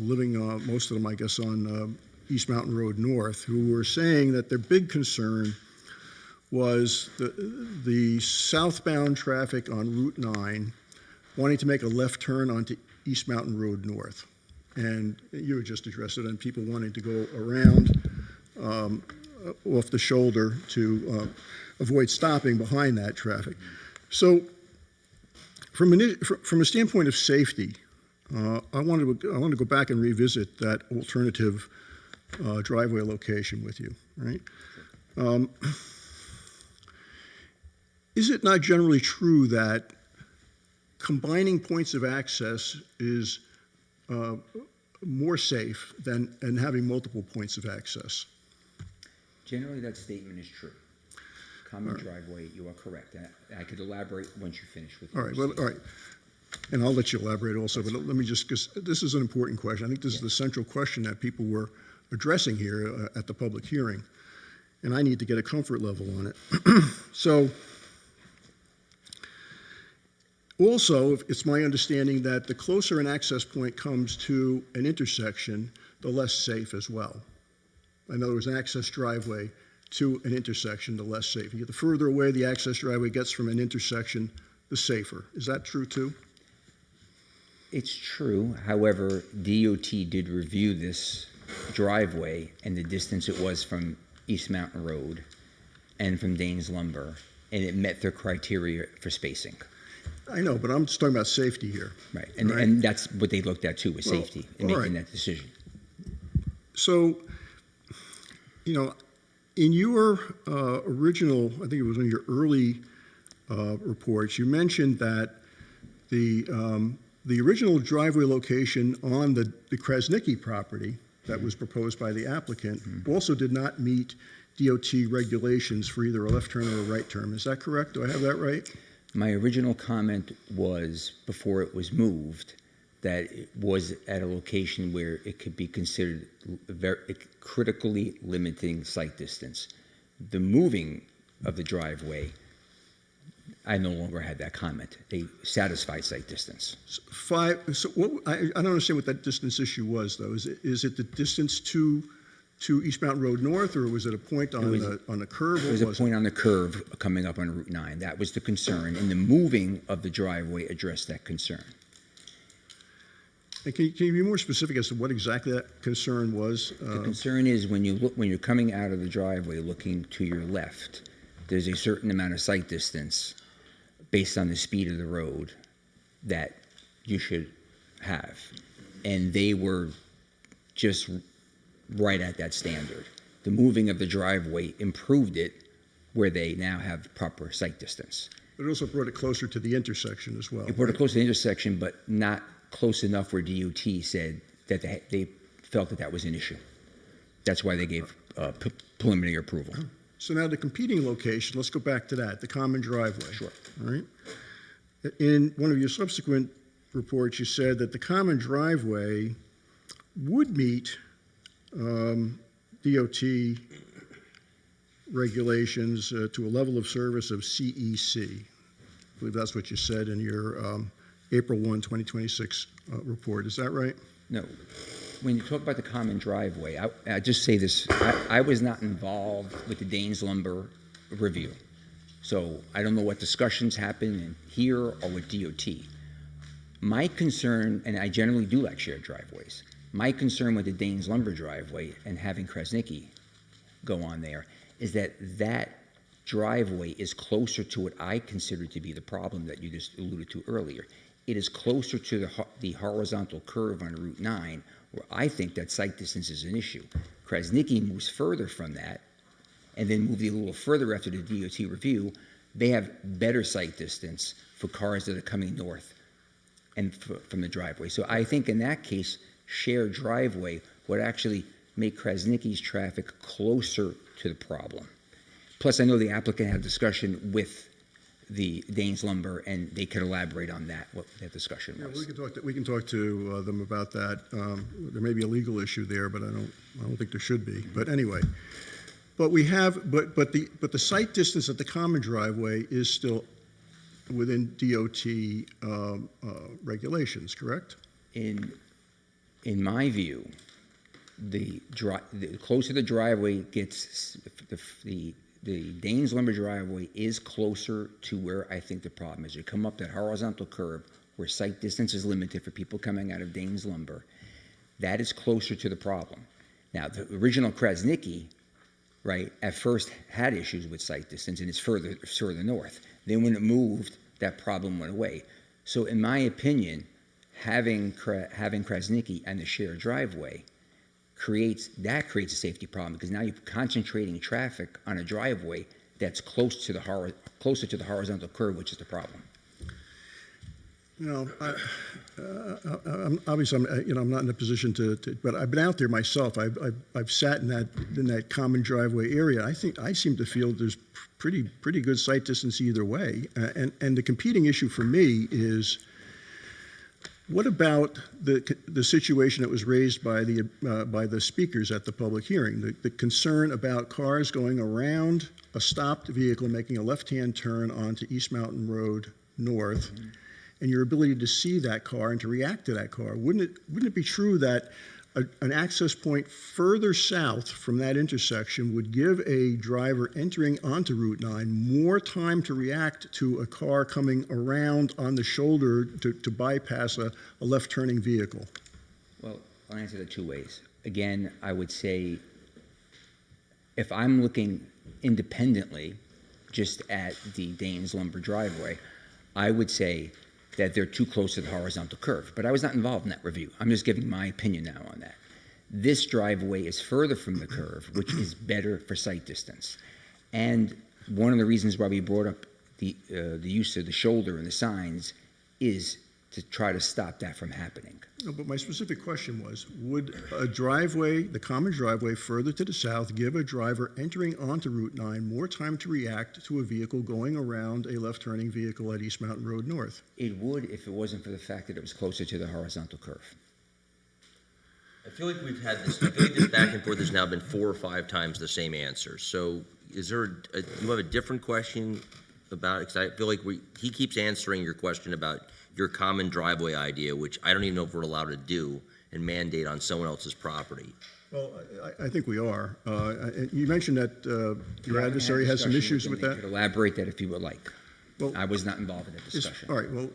living, most of them, I guess, on East Mountain Road North, who were saying that their big concern was the southbound traffic on Route 9 wanting to make a left turn onto East Mountain Road North. And you had just addressed it, and people wanting to go around off the shoulder to avoid stopping behind that traffic. So from a standpoint of safety, I want to go back and revisit that alternative driveway location with you, right? Is it not generally true that combining points of access is more safe than having multiple points of access? Generally, that statement is true. Common driveway, you are correct. I could elaborate once you finish with All your right, well, all right. And I'll let you elaborate also, but let me just, because this is an important question. I think this is the central question that people were addressing here at the public hearing, and I need to get a comfort level on it. So, also, it's my understanding that the closer an access point comes to an intersection, the less safe as well. In other words, an access driveway to an intersection, the less safe. The further away the access driveway gets from an intersection, the safer. Is that true too? It's true. However, DOT did review this driveway and the distance it was from East Mountain Road and from Danes Lumber, and it met their criteria for spacing. I know, but I'm just talking about safety here. Right, and that's what they looked at too, was safety in making that decision. So, you know, in your original, I think it was in your early reports, you mentioned that the original driveway location on the Krasniqi property that was proposed by the applicant also did not meet DOT regulations for either a left turn or a right turn. Is that correct? Do I have that right? My original comment was, before it was moved, that it was at a location where it could be considered very critically limiting site distance. The moving of the driveway, I no longer had that comment. They satisfied site distance. I don't understand what that distance issue was, though. Is it the distance to East Mountain Road North, or was it a point on the curve? It was a point on the curve coming up on Route 9. That was the concern, and the moving of the driveway addressed that concern. And can you be more specific as to what exactly that concern was? The concern is when you're coming out of the driveway looking to your left, there's a certain amount of sight distance based on the speed of the road that you should have. And they were just right at that standard. The moving of the driveway improved it where they now have proper sight distance. But it also brought it closer to the intersection as well. It brought it close to the intersection, but not close enough where DOT said that they felt that was an issue. That's why they gave preliminary approval. So now the competing location, let's go back to that, the common driveway. Sure. All right. In one of your subsequent reports, you said that the common driveway would meet DOT regulations to a level of service of CEC. I believe that's what you said in your April 1, 2026 report. Is that right? No. When you talk about the common driveway, I just say this, I was not involved with the Danes Lumber review. So I don't know what discussions happen here or with DOT. My concern, and I generally do like shared driveways, my concern with the Danes Lumber driveway and having Krasniqi go on there is that driveway is closer to what I consider to be the problem that you just alluded to earlier. It is closer to the horizontal curve on Route 9, where I think that sight distance is an issue. Krasniqi moves further from that, and then moving a little further after the DOT review, they have better sight distance for cars that are coming north and from the driveway. So I think in that case, shared driveway would actually make Krasniqi's traffic closer to the problem. Plus, I know the applicant had a discussion with the Danes Lumber, and they could elaborate on that, what that discussion was. Yeah, we can talk to them about that. There may be a legal issue there, but I don't think there should be. But anyway, but the site distance at the common driveway is still within DOT regulations, correct? In my view, the closer the driveway gets, the Danes Lumber driveway is closer to where I think the problem is. You come up that horizontal curve where sight distance is limited for people coming out of Danes Lumber, that is closer to the problem. Now, the original Krasniqi, right, at first had issues with sight distance and it's further north. Then when it moved, that problem went away. So in my opinion, having Krasniqi and the shared driveway creates a safety problem, because now you're concentrating traffic on a driveway that's closer to the horizontal curve, which is the problem. You know, obviously, I'm not in a position to, but I've been out there myself. I've sat in that common driveway area. I seem to feel there's pretty good sight distance either way. And the competing issue for me is, what about the situation that was raised by the speakers at the public hearing? The concern about cars going around a stopped vehicle making a left-hand turn onto East Mountain Road North. Mm-hmm. And your ability to see that car and to react to that car. Wouldn't it be true that an access point further south from that intersection would give a driver entering onto Route 9 more time to react to a car coming around on the shoulder to bypass a left-turning vehicle? Well, I'll answer that two ways. Again, I would say if I'm looking independently just at the Danes Lumber driveway, I would say that they're too close to the horizontal curve. But I was not involved in that review. I'm just giving my opinion now on that. This driveway is further from the curve, which is better for sight distance. And one of the reasons why we brought up the use of the shoulder and the signs is to try to stop that from happening. No, but my specific question was, would a driveway, the common driveway further to the south, give a driver entering onto Route 9 more time to react to a vehicle going around a left-turning vehicle at East Mountain Road North? It would if it wasn't for the fact that it was closer to the horizontal curve. I feel like this back and forth has now been 4 or 5 times the same answer. So is there, you have a different question about it? Because I feel like he keeps answering your question about your common driveway idea, which I don't even know if we're allowed to do and mandate on someone else's property. Well, I think we are. You mentioned that your adversary has some issues with that. You could elaborate that if you would like. Well, I was not involved in the discussion. All right, well,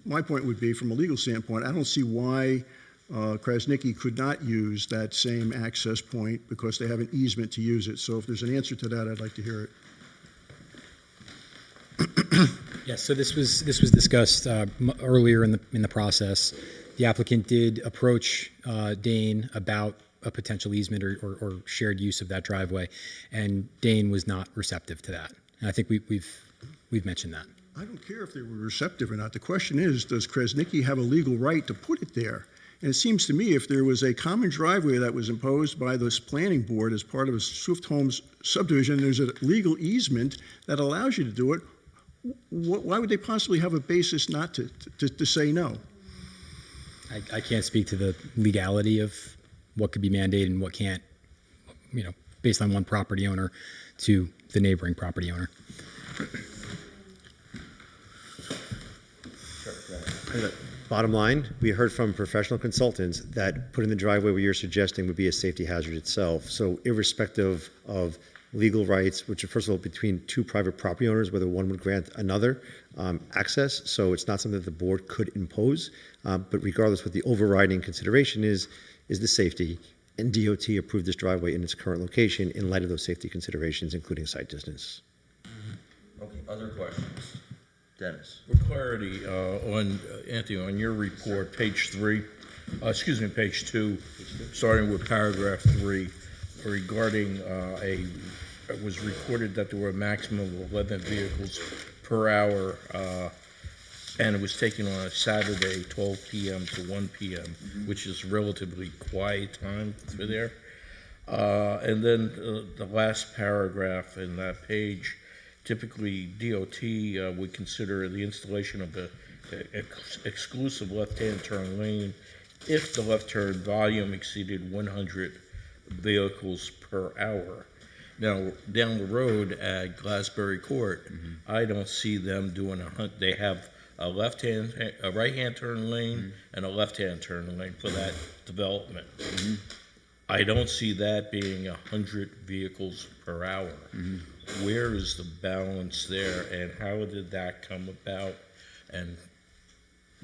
my point would be, from a legal standpoint, I don't see why Krasniqi could not use that same access point because they have an easement to use it. So if there's an answer to that, I'd like to hear it. Yes, so this was discussed earlier in the process. The applicant did approach Dane about a potential easement or shared use of that driveway, and Dane was not receptive to that. And I think we've mentioned that. I don't care if they were receptive or not. The question is, does Krasniqi have a legal right to put it there? And it seems to me, if there was a common driveway that was imposed by this planning board as part of a Swift Homes subdivision, there's a legal easement that allows you to do it. Why would they possibly have a basis not to say no? I can't speak to the legality of what could be mandated and what can't, based on one property owner to the neighboring property owner. Bottom line, we heard from professional consultants that putting the driveway where you're suggesting would be a safety hazard itself. So irrespective of legal rights, which are first of all between two private property owners, whether one would grant another access. So it's not something that the board could impose. But regardless, what the overriding consideration is the safety. And DOT approved this driveway in its current location in light of those safety considerations, including site distance. Okay, other questions? Dennis. For clarity, Anthony, on your report, page 2, starting with paragraph 3, regarding it was recorded that there were a maximum of 11 vehicles per hour, and it was taken on a Saturday, 12 p.m. to 1 p.m., which is relatively quiet time for there. And then the last paragraph in that page, typically DOT would consider the installation of the exclusive left-hand turn lane if the left turn volume exceeded 100 vehicles per hour. Now, down the road at Glassbury Court, I don't see them doing they have a right-hand turn lane and a left-hand turn lane for that development. I don't see that being 100 vehicles per hour. Where is the balance there, and how did that come about? And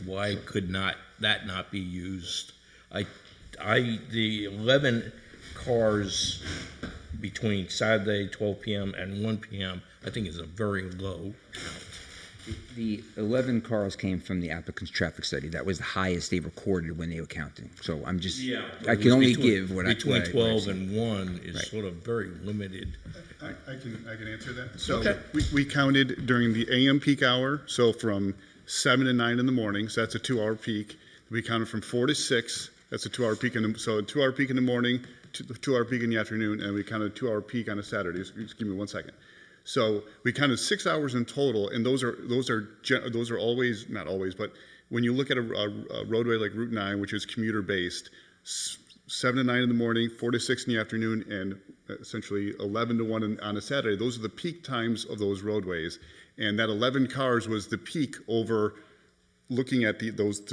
why could that not be used? The 11 cars between Saturday 12 p.m. and 1 p.m. I think is a very low count. The 11 cars came from the applicant's traffic study. That was the highest they recorded when they were counting. So I'm just, I can only give what I... Between what I- 12 and 1 is Right. sort of very limited. I can answer that. So Okay. we counted during the AM peak hour, so from 7 to 9 in the morning, so that's a 2-hour peak. We counted from 4 to 6, that's a 2-hour peak, so a 2-hour peak in the morning, 2-hour peak in the afternoon, and we counted a 2-hour peak on a Saturday. Just give me 1 second. So we counted 6 hours in total, and those are always, not always, but when you look at a roadway like Route 9, which is commuter based, 7 to 9 in the morning, 4 to 6 in the afternoon, and essentially 11 to 1 on a Saturday. Those are the peak times of those roadways, and that 11 cars was the peak over looking at the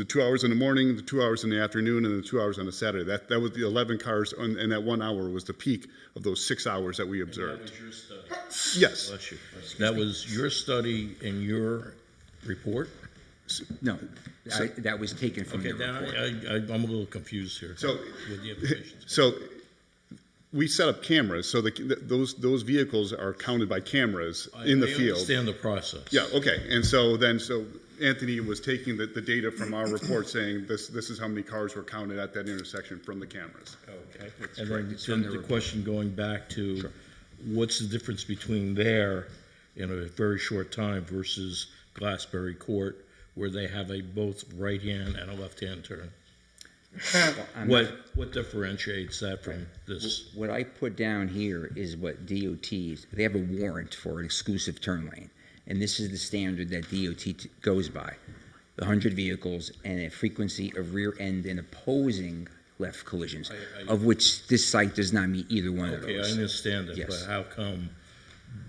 2 hours in the morning, the 2 hours in the afternoon, and the 2 hours on a Saturday. That was the 11 cars, and that 1 hour was the peak of those 6 hours that we observed. That was your study? Yes. Bless you. That was your study and your report? No, that was taken from Okay, the then report. I'm a little confused here So, with the information. so we set up cameras, so those vehicles are counted by cameras in the I field. understand the process. Yeah, okay, and so Anthony was taking the data from our report saying this is how many cars were counted at that intersection from the cameras. Okay. That's And correct. then It's from the the report. question going back to, what's the difference between there in a very short time versus Glassberry Court, where they have a both right-hand and a left-hand turn? I'm not- What differentiates that from this? What I put down here is what DOT's, they have a warrant for an exclusive turn lane. And this is the standard that DOT goes by. The 100 vehicles and a frequency of rear end and opposing left collisions, of which this site does not meet either one of Okay, I those. understand it, Yes. but how come?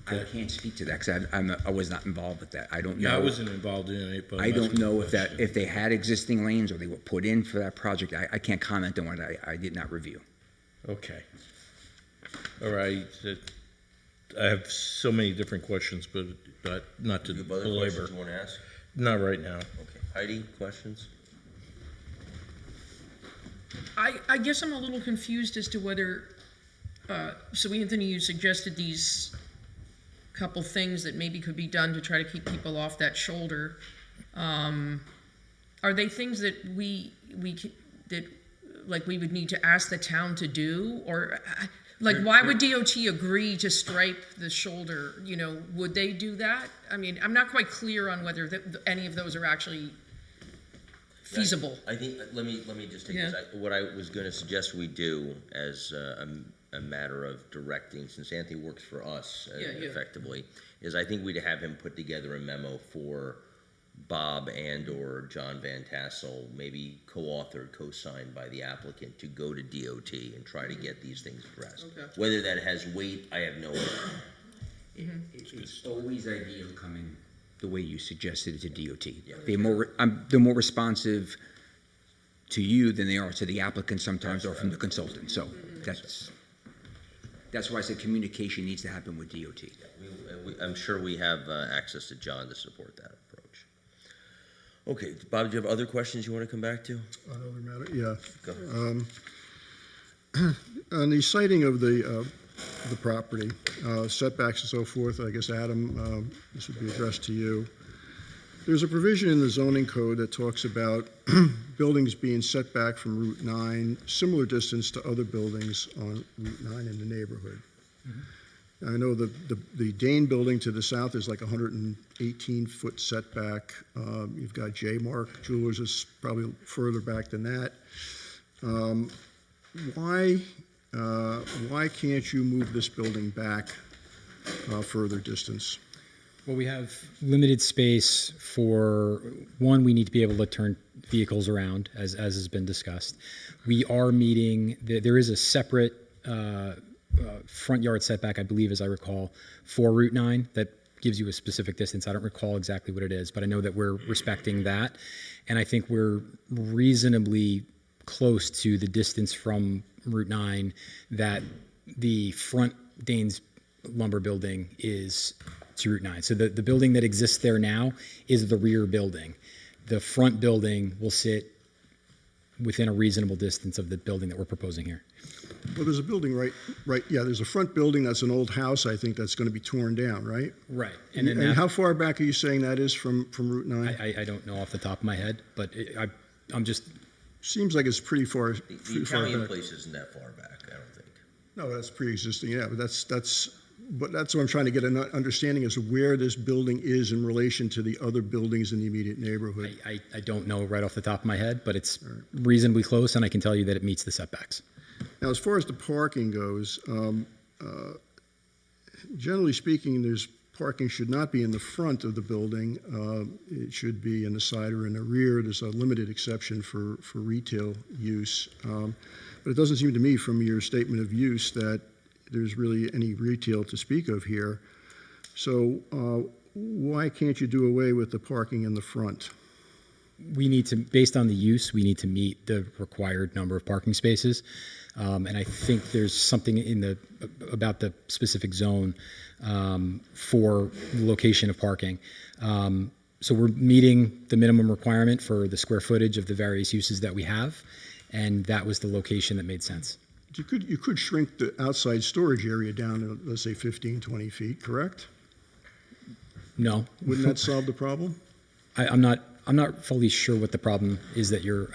I can't speak to that because I was not involved with that. I don't know. Yeah, I wasn't involved in it, but. I I'm don't asking know the if question. they had existing lanes or they were put in for that project. I can't comment on what I did not review. Okay. All right. I have so many different questions, but not to You have other belabor. questions you want to ask? Not right now. Okay. Heidi, questions? I guess I'm a little confused as to whether, so Anthony, you suggested these couple things that maybe could be done to try to keep people off that shoulder. Are they things that we would need to ask the town to do? Or, like, why would DOT agree to stripe the shoulder? You know, would they do that? I mean, I'm not quite clear on whether any of those are actually feasible. I think, let me just take Yeah. this. What I was going to suggest we do as a matter of directing, since Anthony works for us Yeah. effectively, is I think we'd have him put together a memo for Bob and or John Van Tassel, maybe co-authored, co-signed by the applicant, to go to DOT and try to get these things addressed. Okay. Whether that has weight, I have no idea. It's always ideal coming the way you suggested it to DOT. They're more responsive to you than they are to the applicant sometimes or from the consultant. So that's why I said communication needs to happen with DOT. I'm sure we have access to John to support that approach. Okay, Bob, do you have other questions you want to come back to? Another matter, yeah. Go ahead. On the siting of the property, setbacks and so forth, I guess, Adam, this would be addressed to you. There's a provision in the zoning code that talks about buildings being set back from Route 9, similar distance to other buildings on Route 9 in the neighborhood. I know the Dane building to the south is like 118-foot setback. You've got J Mark Jewelers is probably further back than that. Why can't you move this building back further distance? Well, we have limited space for, one, we need to be able to turn vehicles around, as has been discussed. We are meeting, there is a separate front yard setback, I believe, as I recall, for Route 9 that gives you a specific distance. I don't recall exactly what it is, but I know that we're respecting that. And I think we're reasonably close to the distance from Route 9 that the front Danes lumber building is to Route 9. So the building that exists there now is the rear building. The front building will sit within a reasonable distance of the building that we're proposing here. Well, there's a building yeah, there's a front building that's an old house, I think, that's going to be torn down, right? Right. And how far back are you saying that is from Route 9? I don't know off the top of my head, but I'm just, Seems like it's pretty far, The pretty far Italian back. place isn't that far back, I don't think. No, that's pre-existing, yeah, but that's what I'm trying to get an understanding as to where this building is in relation to the other buildings in the immediate neighborhood. I don't know right off the top of my head, but it's reasonably close, and I can tell you that it meets the setbacks. Now, as far as the parking goes, generally speaking, parking should not be in the front of the building. It should be in the side or in the rear. There's a limited exception for retail use. But it doesn't seem to me from your statement of use that there's really any retail to speak of here. So why can't you do away with the parking in the front? We need to, based on the use, we need to meet the required number of parking spaces. And I think there's something about the specific zone for the location of parking. So we're meeting the minimum requirement for the square footage of the various uses that we have, and that was the location that made sense. You could shrink the outside storage area down to, let's say, 15, 20 feet, correct? No. Wouldn't that solve the problem? I'm not fully sure what the problem is that you're.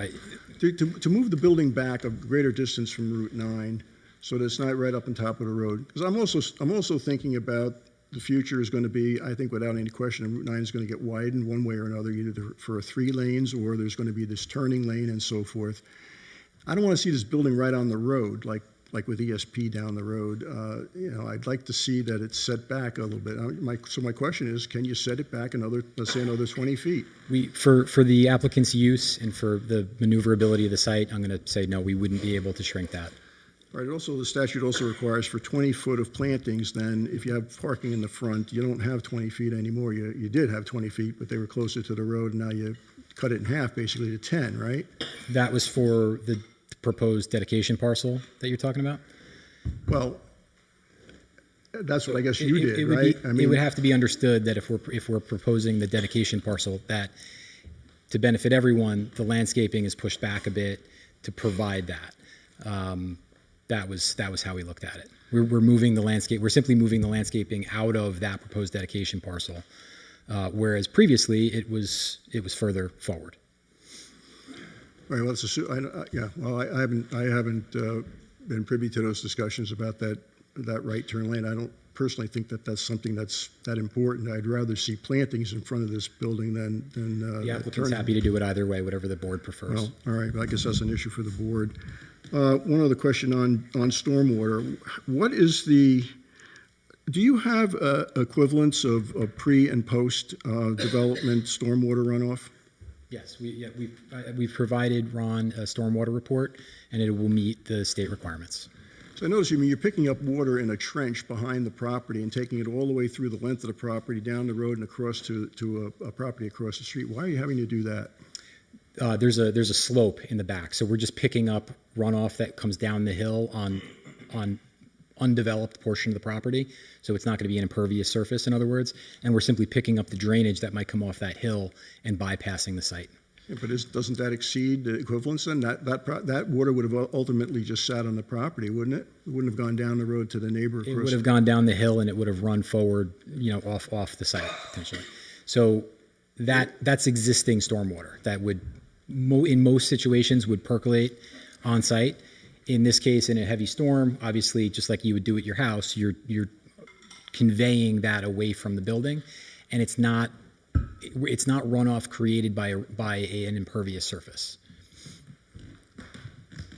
To move the building back a greater distance from Route 9, so that it's not right up on top of the road. Because I'm also thinking about the future is going to be, I think without any question, Route 9 is going to get widened one way or another, either for 3 lanes or there's going to be this turning lane and so forth. I don't want to see this building right on the road, like with ESP down the road. I'd like to see that it's set back a little bit. So my question is, can you set it back let's say another 20 feet? For the applicant's use and for the maneuverability of the site, I'm going to say no, we wouldn't be able to shrink that. All right, also, the statute also requires for 20 foot of plantings, then if you have parking in the front, you don't have 20 feet anymore. You did have 20 feet, but they were closer to the road, and now you cut it in half, basically to 10, right? That was for the proposed dedication parcel that you're talking about? Well, that's what I guess you did, right? It would have to be understood that if we're proposing the dedication parcel, that to benefit everyone, the landscaping is pushed back a bit to provide that. That was how we looked at it. We're moving the landscape. We're simply moving the landscaping out of that proposed dedication parcel, whereas previously it was further forward. All right, well, let's assume, I haven't been privy to those discussions about that right turn lane. I don't personally think that that's something that's that important. I'd rather see plantings in front of this building than the applicant's happy to do it either way, whatever the board prefers. Well, all right, but I guess that's an issue for the board. One other question on stormwater. What is do you have equivalents of pre and post development stormwater runoff? Yes, we've provided Ron a stormwater report, and it will meet the state requirements. So I notice you're picking up water in a trench behind the property and taking it all the way through the length of the property, down the road and across to a property across the street. Why are you having to do that? There's a slope in the back, so we're just picking up runoff that comes down the hill on undeveloped portion of the property, so it's not going to be an impervious surface, in other words, and we're simply picking up the drainage that might come off that hill and bypassing the site. Yeah, but doesn't that exceed the equivalence then? That water would have ultimately just sat on the property, wouldn't it? It wouldn't have gone down the road to the neighbor. It would have gone down the hill and it would have run forward, off the site potentially. So that's existing stormwater that would, in most situations, would percolate on site. In this case, in a heavy storm, obviously, just like you would do at your house, you're conveying that away from the building, and it's not runoff created by an impervious surface.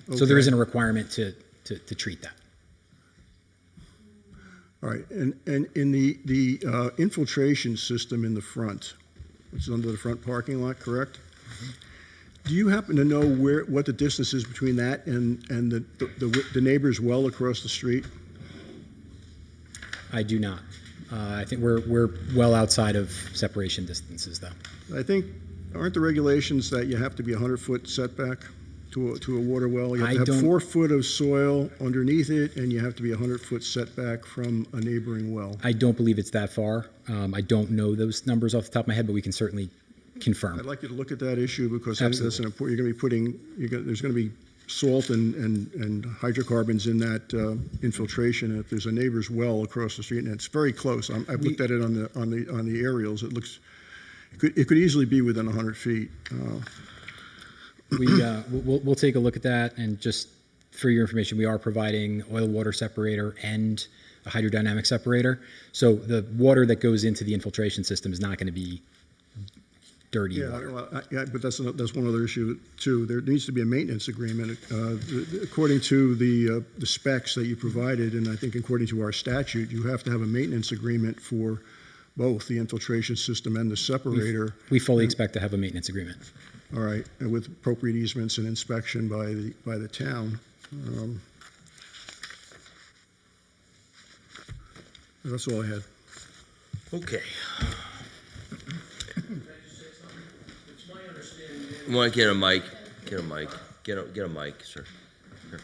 Okay. So there isn't a requirement to treat that. All right, and in the infiltration system in the front, which is under the front parking lot, correct? Mm-hmm. Do you happen to know what the distance is between that and the neighbor's well across the street? I do not. I think we're well outside of separation distances, though. I think, aren't the regulations that you have to be 100-foot setback to a water well? You have to have 4 foot of soil underneath it, and you have to be 100-foot setback from a neighboring well. I don't believe it's that far. I don't know those numbers off the top of my head, but we can certainly confirm. I'd like you to look at that issue because I think that's an important, you're going to be there's going to be salt and hydrocarbons in that infiltration. And if there's a neighbor's well across the street, and it's very close, I've looked at it on the aerials. It looks, it could easily be within 100 feet. We'll take a look at that, and just for your information, we are providing oil water separator and a hydrodynamic separator. So the water that goes into the infiltration system is not going to be dirty water. Well, but that's one other issue too. There needs to be a maintenance agreement according to the specs that you provided, and I think according to our statute, you have to have a maintenance agreement for both the infiltration system and the separator. We fully expect to have a maintenance agreement. All right, and with appropriate easements and inspection by the town. That's all I had. Okay. You want to get a mic? Get a mic. Get a mic, sir. Here.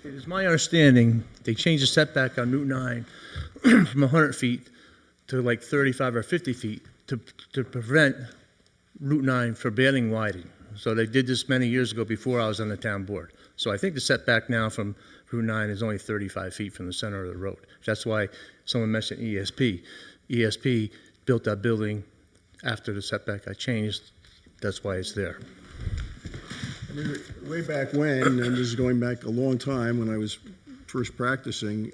It is my understanding they changed the setback on Route 9 from 100 feet to like 35 or 50 feet to prevent Route 9 from banning widening. So they did this many years ago before I was on the town board. So I think the setback now from Route 9 is only 35 feet from the center of the road. That's why someone mentioned ESP. ESP built that building after the setback got changed. That's why it's there. I mean, way back when, and this is going back a long time, when I was first practicing,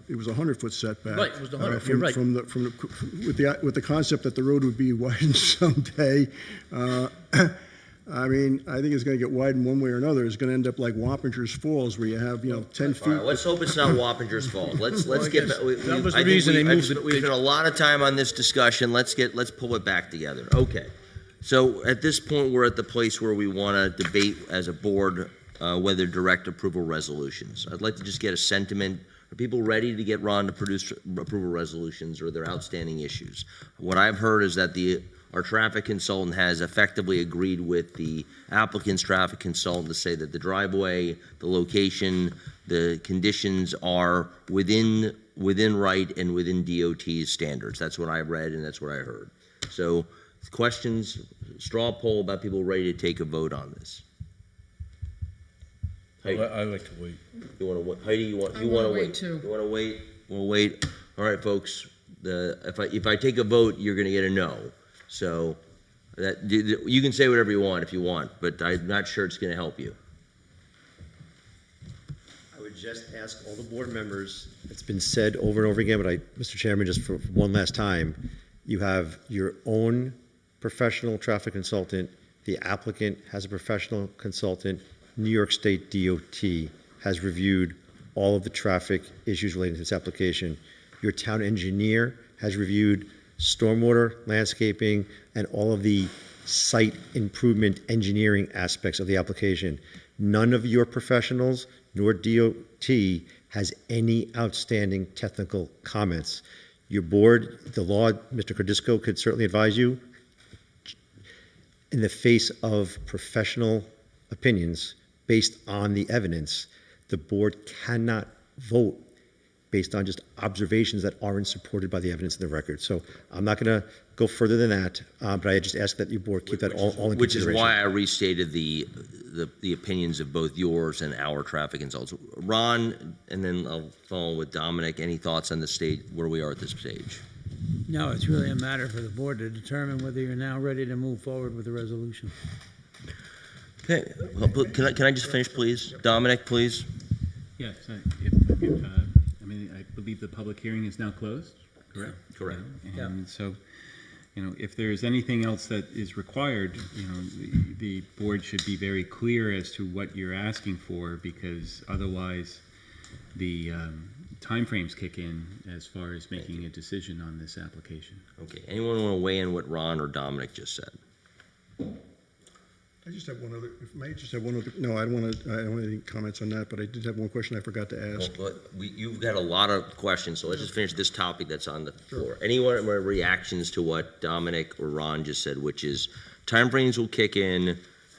it was a 100-foot setback. Right, it was the 100, you're right. With the concept that the road would be widened someday. I mean, I think it's going to get widened one way or another. It's going to end up like Wappingers Falls, where you have 10 feet. All right, let's hope it's not Wappingers Falls. Let's get. That was the reason they moved it. We've spent a lot of time on this discussion. Let's pull it back together. Okay. So at this point, we're at the place where we want to debate as a board whether direct approval resolutions. I'd like to just get a sentiment. Are people ready to get Ron to produce approval resolutions, or are there outstanding issues? What I've heard is that our traffic consultant has effectively agreed with the applicant's traffic consultant to say that the driveway, the location, the conditions are within right and within DOT's standards. That's what I read and that's what I heard. So questions, straw poll about people ready to take a vote on this. Heidi, I like to wait. you want to wait? Heidi, you want to wait too. You want to wait? We'll wait. All right, folks. If I take a vote, you're going to get a no. So you can say whatever you want if you want, but I'm not sure it's going to help you. I would just ask all the board members, it's been said over and over again, but Mr. Chairman, just for one last time, you have your own professional traffic consultant, the applicant has a professional consultant, New York State DOT has reviewed all of the traffic issues relating to this application. Your town engineer has reviewed stormwater, landscaping, and all of the site improvement engineering aspects of the application. None of your professionals nor DOT has any outstanding technical comments. Your board, the law, Mr. Krasniqi could certainly advise you, in the face of professional opinions based on the evidence, the board cannot vote based on just observations that aren't supported by the evidence in the record. So I'm not going to go further than that, but I just ask that your board keep that all in consideration. Which is why I restated the opinions of both yours and our traffic consultants. Ron, and then I'll follow with Dominic. Any thoughts on the state, where we are at this stage? No, it's really a matter for the board to determine whether you're now ready to move forward with the resolution. Okay, well, can I just finish, please? Dominic, please. Yes, I believe the public hearing is now closed, correct? Correct. And so, if there's anything else that is required, the board should be very clear as to what you're asking for, because otherwise the timeframes kick in as far as making a decision on this application. Okay, anyone want to weigh in what Ron or Dominic just said? I just have one other, if I may just have one other, no, I don't have any comments on that, but I did have one question I forgot to ask. Well, you've got a lot of questions, so let's just finish this topic that's on the floor. Anyone reactions to what Dominic or Ron just said, which is timeframes will kick in,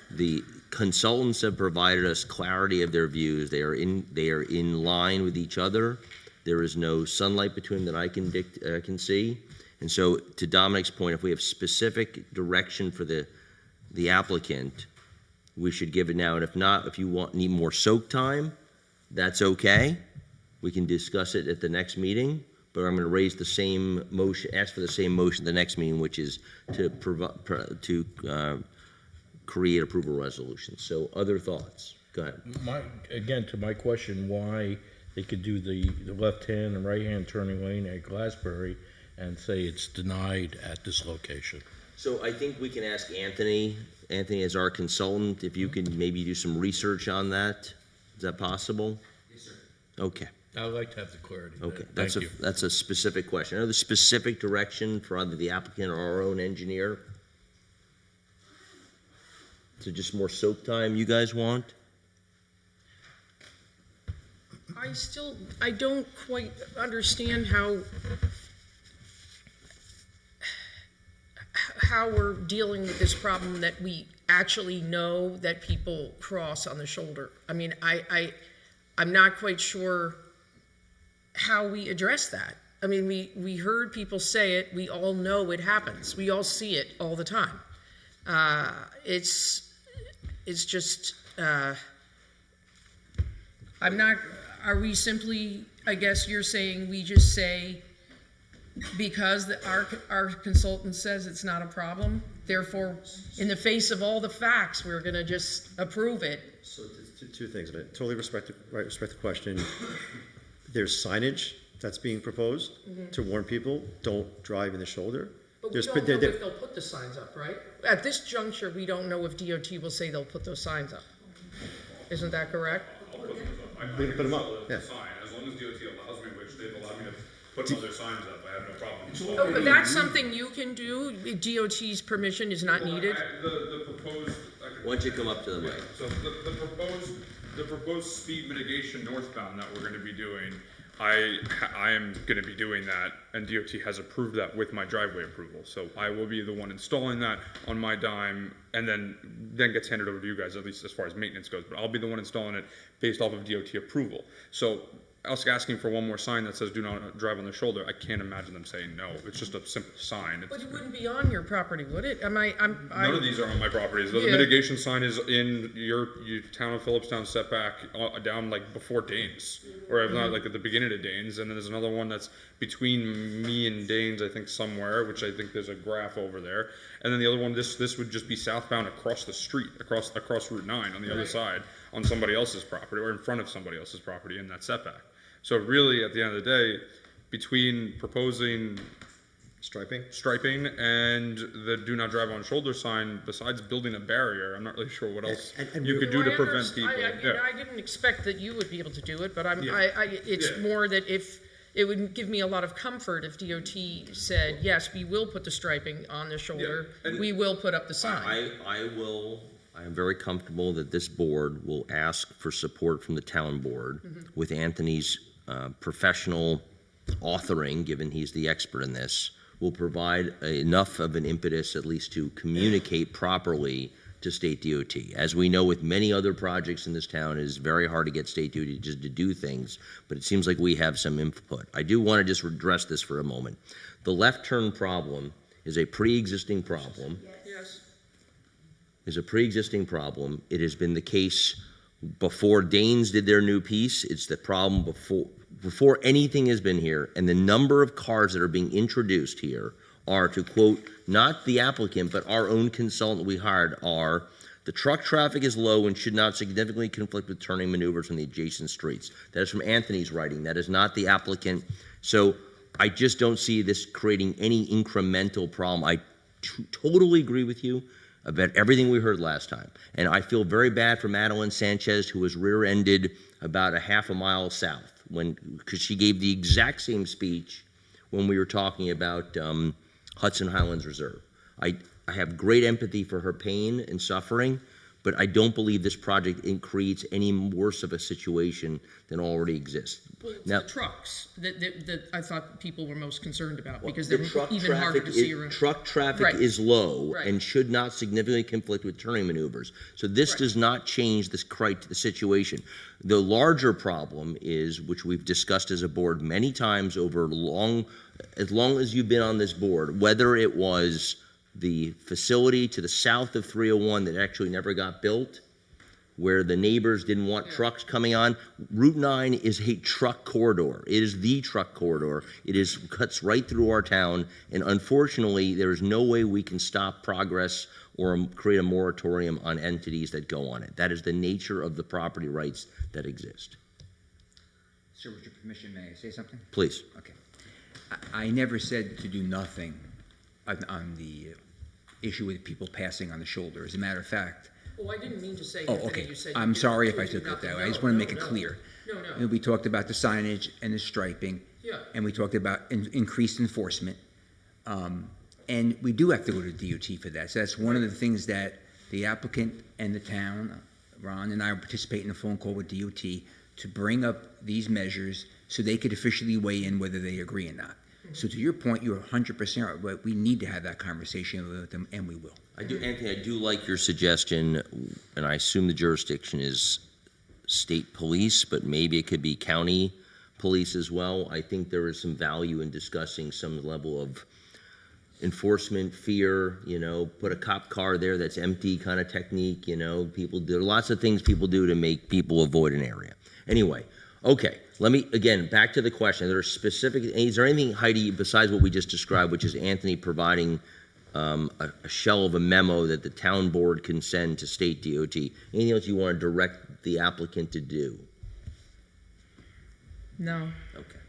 the consultants have provided us clarity of their views, they are in line with each other, There is no sunlight between that I can see. And so, to Dominic's point, if we have specific direction for the applicant, we should give it now. And if not, if you need more soak time, that's okay. We can discuss it at the next meeting. But I'm going to raise the same motion, ask for the same motion at the next meeting, which is to create approval resolution. So, other thoughts? Go ahead. Again, to my question, why they could do the left-hand and right-hand turning lane at Glassbury and say it's denied at this location? So I think we can ask Anthony as our consultant, if you can maybe do some research on that. Is that possible? Yes, sir. Okay. I'd like to have the clarity. Okay, there. Thank you. that's a specific question. I know the specific direction for either the applicant or our own engineer. So just more soak time you guys want? I don't quite understand how we're dealing with this problem that we actually know that people cross on the shoulder. I mean, I'm not quite sure how we address that. I mean, we heard people say it, we all know it happens, we all see it all the time. It's just, are we simply, I guess you're saying we just say, because our consultant says it's not a problem, therefore, in the face of all the facts, we're gonna just approve it? So two things. I totally respect the question. There's signage that's being proposed to warn people, don't drive in the shoulder. But we don't know if they'll put the signs up, right? At this juncture, we don't know if DOT will say they'll put those signs up. Isn't that correct? We can put them up, yeah. Sign, as long as DOT allows me, which they've allowed me to put other signs up, I have no problem. Oh, but that's something you can do? DOT's permission is not needed? The proposed. Why don't you come up to the mic? So the proposed speed mitigation northbound that we're going to be doing, I am going to be doing that, and DOT has approved that with my driveway approval. So I will be the one installing that on my dime, and then gets handed over to you guys, at least as far as maintenance goes. But I'll be the one installing it based off of DOT approval. So us asking for one more sign that says "Do not drive on the shoulder," I can't imagine them saying no. It's just a simple sign. But it wouldn't be on your property, would it? None of these are on my properties. The mitigation sign is in your town of Philipstown setback down like before Danes, or if not like at the beginning of Danes. And then there's another one that's between me and Danes, I think somewhere, which I think there's a graph over there. And then the other one, this would just be southbound across the street, across Route 9 on the other side, on somebody else's property or in front of somebody else's property in that setback. So really, at the end of the day, between proposing striping and the "Do not drive on shoulder" sign, besides building a barrier, I'm not really sure what else you could do to prevent people. I didn't expect that you would be able to do it, but it's more that if it would give me a lot of comfort if DOT said, yes, we will put the striping on the shoulder, we will put up the sign. I am very comfortable that this board will ask for support from the town board with Anthony's professional authoring, given he's the expert in this, will provide enough of an impetus at least to communicate properly to state DOT. As we know with many other projects in this town, it is very hard to get state DOT just to do things, but it seems like we have some input. I do want to just address this for a moment. The left turn problem is a pre-existing problem. Yes. Is a pre-existing problem. It has been the case before Danes did their new piece. It's the problem before anything has been here, and the number of cars that are being introduced here are, to quote, not the applicant, but our own consultant we hired, are the truck traffic is low and should not significantly conflict with turning maneuvers on the adjacent streets. That is from Anthony's writing. That is not the applicant. So I just don't see this creating any incremental problem. I totally agree with you about everything we heard last time. And I feel very bad for Madeline Sanchez, who was rear-ended about a half a mile south, because she gave the exact same speech when we were talking about Hudson Highlands Reserve. I have great empathy for her pain and suffering, but I don't believe this project creates any worse of a situation than already exists. Well, it's Now, the trucks that I thought people were most concerned about, because the they're truck even harder to see around. Truck traffic Right. is low Right. and should not significantly conflict with turning maneuvers. So this Right. does not change the situation. The larger problem is, which we've discussed as a board many times over as long as you've been on this board, whether it was the facility to the south of 301 that actually never got built, where the neighbors didn't want trucks coming on. Route 9 is a truck corridor. It is the truck corridor. Cuts right through our town, and unfortunately, there is no way we can stop progress or create a moratorium on entities that go on it. That is the nature of the property rights that exist. Sir, with your permission, may I say something? Please. Okay. I never said to do nothing on the issue with people passing on the shoulder. As a matter of fact, Oh, I didn't mean to say oh, Anthony, okay. you said. I'm you sorry if I told you took it nothing. that way. I No, just want to no, make it no. clear. No. We talked about the signage and the striping. Yeah. And we talked about increased enforcement. And we do have to go to DOT for that. So that's one of the things that the applicant and the town, Ron and I, will participate in a phone call with DOT to bring up these measures so they could officially weigh in whether they agree or not. So to your point, you're 100% right, but we need to have that conversation with them, and we will. Anthony, I do like your suggestion, and I assume the jurisdiction is state police, but maybe it could be county police as well. I think there is some value in discussing some level of enforcement, fear, put a cop car there that's empty kind of technique, there are lots of things people do to make people avoid an area. Anyway, okay, back to the question. Is there anything, Heidi, besides what we just described, which is Anthony providing a shell of a memo that the town board can send to state DOT? Anything else you want to direct the applicant to do? No. Okay.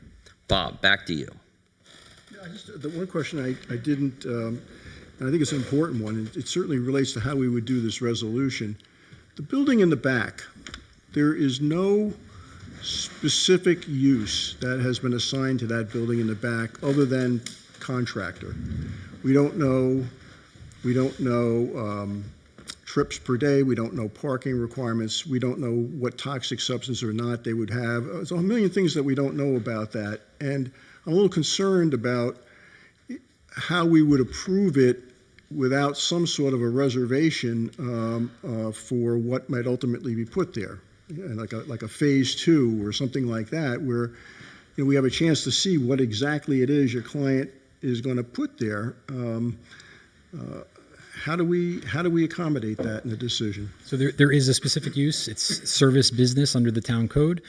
Bob, back to you. The one question I didn't, and I think it's an important one, and it certainly relates to how we would do this resolution. The building in the back, there is no specific use that has been assigned to that building in the back other than contractor. We don't know trips per day. We don't know parking requirements. We don't know what toxic substance or not they would have. There's a million things that we don't know about that. And I'm a little concerned about how we would approve it without some sort of a reservation for what might ultimately be put there, like a phase 2 or something like that, where we have a chance to see what exactly it is your client is going to put there. How do we accommodate that in the decision? So there is a specific use. It's service business under the town code.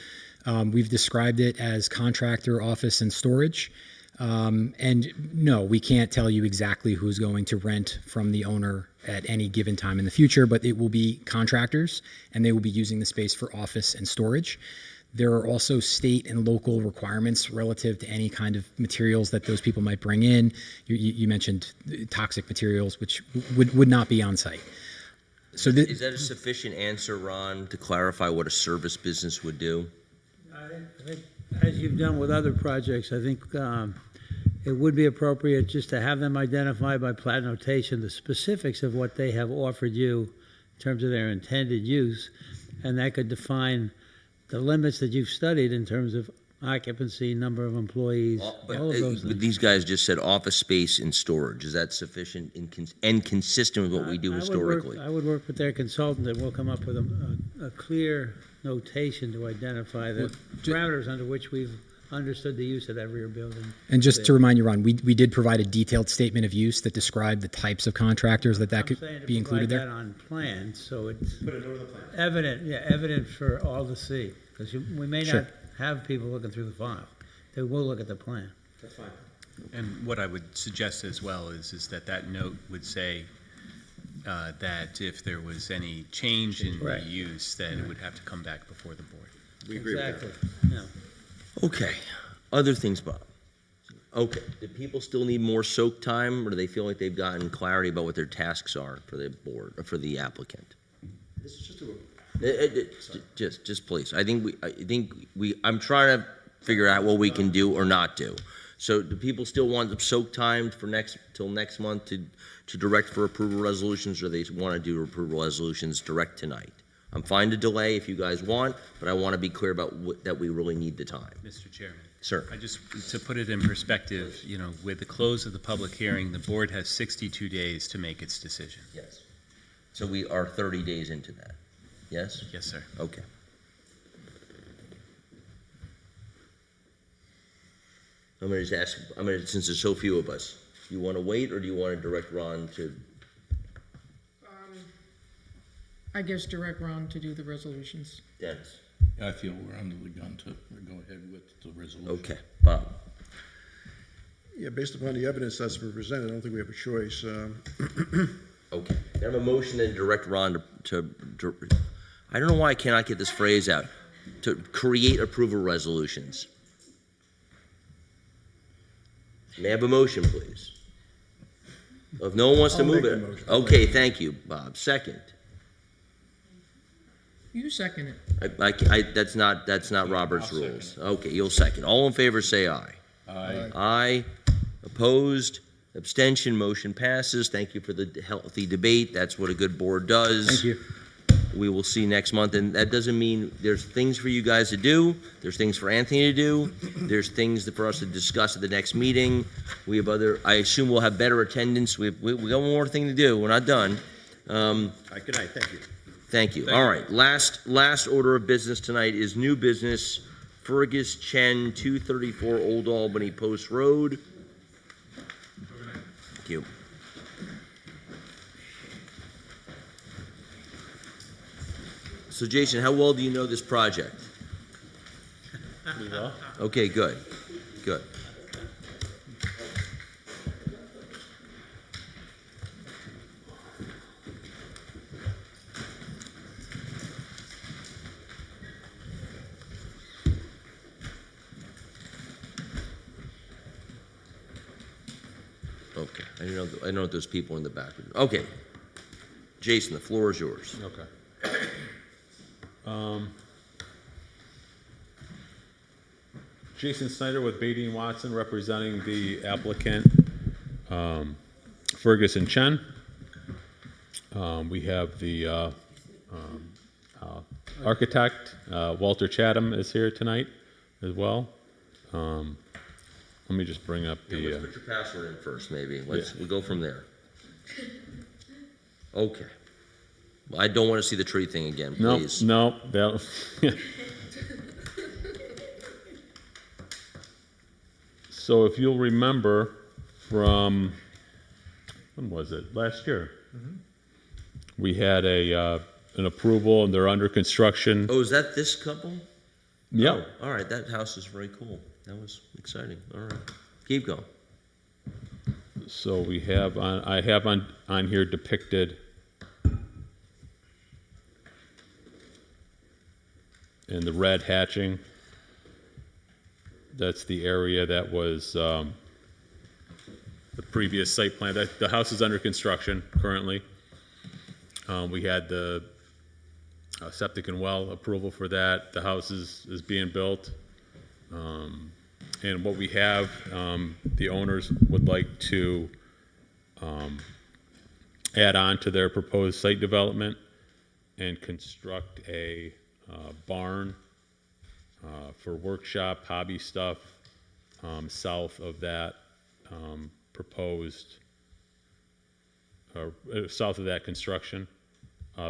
We've described it as contractor, office, and storage. And no, we can't tell you exactly who's going to rent from the owner at any given time in the future, but it will be contractors, and they will be using the space for office and storage. There are also state and local requirements relative to any kind of materials that those people might bring in. You mentioned toxic materials, which would not be on site. So is that a sufficient answer, Ron, to clarify what a service business would do? I think, as you've done with other projects, I think it would be appropriate just to have them identify by plat notation the specifics of what they have offered you in terms of their intended use, and that could define the limits that you've studied in terms of occupancy, number of employees, all of those things. These guys just said office space and storage. Is that sufficient and consistent with what we do historically? I would work with their consultant, and we'll come up with a clear notation to identify the parameters under which we've understood the use of that rear building. And just to remind you, Ron, we did provide a detailed statement of use that described the types of contractors that could be included there. That on plans, so it's evident for all to see, because we may not have people looking through the file. They will look at the plan. That's fine. And what I would suggest as well is that note would say that if there was any change in the use, that it would have to come back before the board. We agree with that. Yeah. Okay. Other things, Bob. Okay. Do people still need more soak time, or do they feel like they've gotten clarity about what their tasks are for the board or for the applicant? This is just Just please. I'm trying to figure out what we can do or not do. So do people still want the soak time for till next month to direct for approval resolutions, or they want to do approval resolutions direct tonight? I'm fine to delay if you guys want, but I want to be clear about that we really need the time. Mr. Chairman. Sir. I just, to put it in perspective, you know, with the close of the public hearing, the board has 62 days to make its decision. Yes. So we are 30 days into that. Yes? Yes, sir. Okay. I'm going to just ask, since there's so few of us, you want to wait, or do you want to direct Ron to? I guess direct Ron to do the resolutions. Dennis. I feel we're under the gun to go ahead with the resolution. Okay. Bob. Yeah, based upon the evidence that's been presented, I don't think we have a choice. Okay. I have a motion to direct Ron to I don't know why I cannot get this phrase out, to create approval resolutions. May I have a motion, please? If no one wants to I'll move make it. the motion. Okay, thank you, Bob. Second. You second it. That's not Robert's rules. Okay, you'll second. All in favor, say aye. Aye. Aye. Opposed? Abstention? Motion passes. Thank you for the healthy debate. That's what a good board does. Thank you. We will see next month, and that doesn't mean there's things for you guys to do. There's things for Anthony to do. There's things for us to discuss at the next meeting. We have I assume we'll have better attendance. We got one more thing to do. We're not done. All right, good night, thank you. Thank you. All right, last order of business tonight is new business, Fergus Chen, 234 Old Albany Post Road. Thank you. So Jason, how well do you know this project? Pretty well. Okay, good, good. Okay, I know what those people in the back would. Okay, Jason, the floor is yours. Okay. Jason Snyder with Beatty & Watson, representing the applicant, Fergus and Chen. We have the architect, Walter Chatham, is here tonight as well. Let me just bring up the. Let's put your password in first, maybe. We'll go from there. Okay. Well, I don't want to see the tree thing again, please. No. So if you'll remember from, when was it? Last year. We had an approval and they're under construction. Oh, is that this couple? Yeah. Oh, all right, that house is very cool. That was exciting. All right. Keep going. So we have, I have on here depicted in the red hatching. That's the area that was the previous site plan. The house is under construction currently. We had the septic and well approval for that. The house is being built. And what we have, the owners would like to add on to their proposed site development and construct a barn for workshop, hobby stuff, south of that proposed, south of that construction,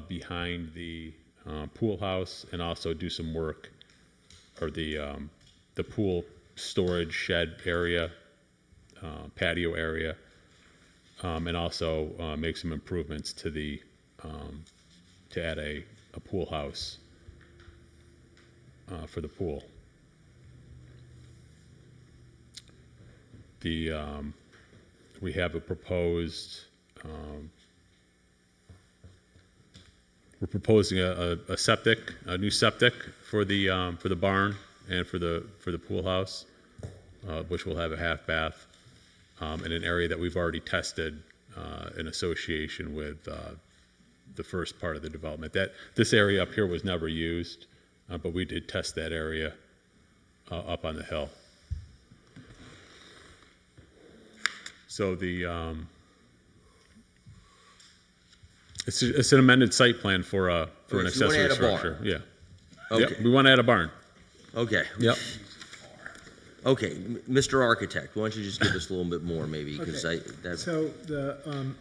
behind the pool house, and also do some work, or the pool storage shed area, patio area, and also make some improvements to the to add a pool house for the pool. We have a proposed. We're proposing a septic, a new septic for the barn and for the pool house, which will have a half bath, in an area that we've already tested in association with the first part of the development. This area up here was never used, but we did test that area up on the hill. So it's an amended site plan for an so you wanna accessory add a barn? structure. Yeah. Okay. Yep, we want to add a barn. Okay. Yep. Okay, Mr. Architect, why don't you just give us a little bit more, maybe, because that's, So the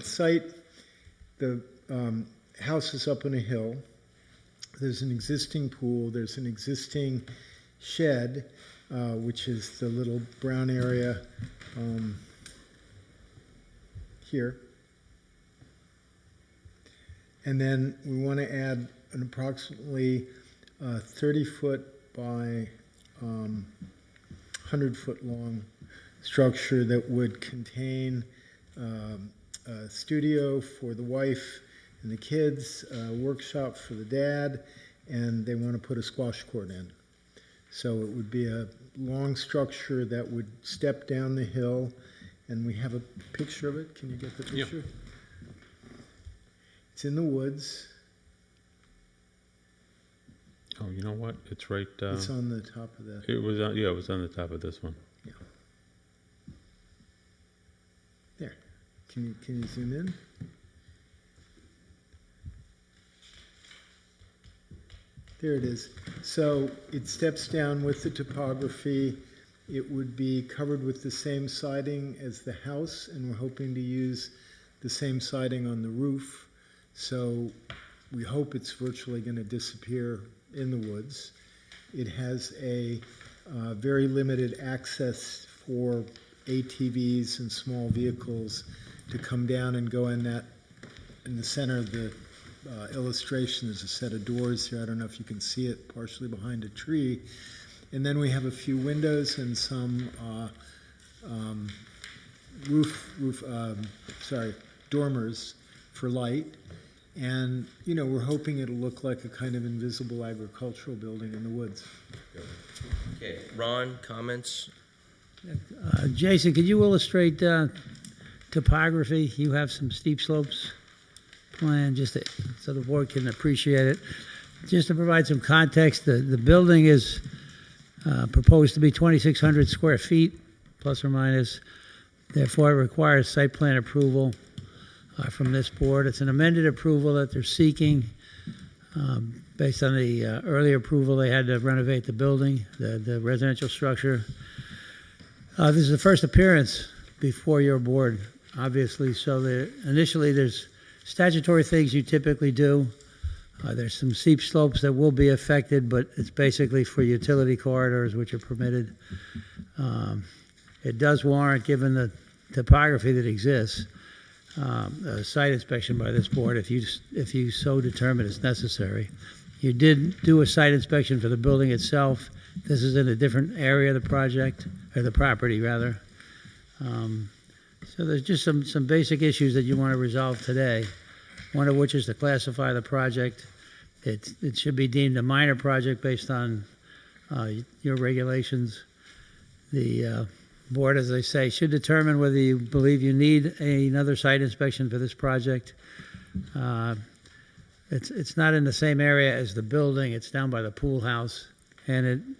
site, the house is up on a hill. There's an existing pool, there's an existing shed, which is the little brown area here. And then we want to add an approximately 30-foot by 100-foot long structure that would contain a studio for the wife and the kids, a workshop for the dad, and they want to put a squash court in. So it would be a long structure that would step down the hill, and we have a picture of it. Can you get the picture? Yeah. It's in the woods. Oh, you know what? It's right. It's on the top of the. It was on. Yeah, it was on the top of this one. Yeah. There. Can you zoom in? There it is. So it steps down with the topography. It would be covered with the same siding as the house, and we're hoping to use the same siding on the roof. So we hope it's virtually going to disappear in the woods. It has a very limited access for ATVs and small vehicles to come down and go in that. In the center of the illustration is a set of doors here. I don't know if you can see it, partially behind a tree. And then we have a few windows and some dormers for light. And, you know, we're hoping it'll look like a kind of invisible agricultural building in the woods. okay. Ron, comments? Jason, could you illustrate topography? You have some steep slopes plan, just so the board can appreciate it. Just to provide some context, the building is proposed to be 2,600 square feet, plus or minus. Therefore, it requires site plan approval from this board. It's an amended approval that they're seeking based on the earlier approval they had to renovate the building, the residential structure. This is the first appearance before your board, obviously. So initially, there's statutory things you typically do. There's some steep slopes that will be affected, but it's basically for utility corridors, which are permitted. It does warrant, given the topography that exists, a site inspection by this board if you so determine it's necessary. You did do a site inspection for the building itself. This is in a different area of the project, or the property rather. So there's just some basic issues that you want to resolve today, one of which is to classify the project. It should be deemed a minor project based on your regulations. The board, as I say, should determine whether you believe you need another site inspection for this project. It's not in the same area as the building. It's down by the pool house, and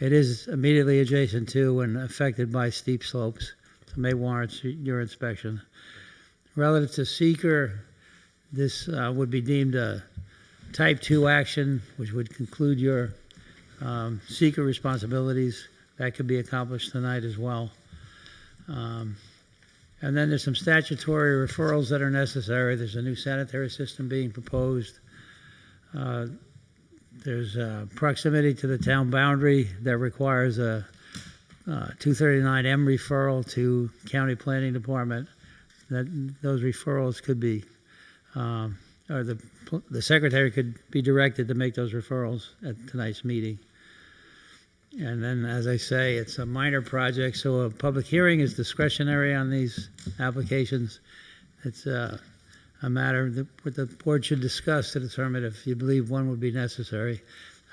it is immediately adjacent to and affected by steep slopes. So may warrant your inspection. Relative to seeker, this would be deemed a type 2 action, which would conclude your seeker responsibilities. That could be accomplished tonight as well. And then there's some statutory referrals that are necessary. There's a new sanitary system being proposed. There's proximity to the town boundary that requires a 239M referral to County Planning Department. Those referrals could be, or the secretary could be directed to make those referrals at tonight's meeting. And then, as I say, it's a minor project, so a public hearing is discretionary on these applications. It's a matter that the board should discuss to determine if you believe one would be necessary.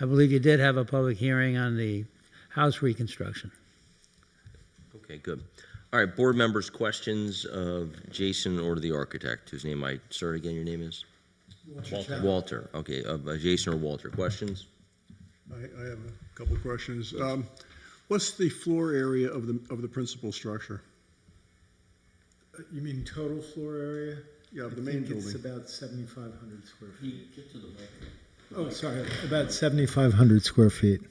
I believe you did have a public hearing on the house reconstruction. Okay, good. All right, board members, questions of Jason or the architect, whose name sir, again, your name is? Walter. Okay, of Jason or Walter. Questions? I have a couple of questions. What's the floor area of the principal structure? You mean total floor area? Yeah, the main I think it's building. about 7,500 square feet. Get to the mic. Oh, sorry, about 7,500 square feet.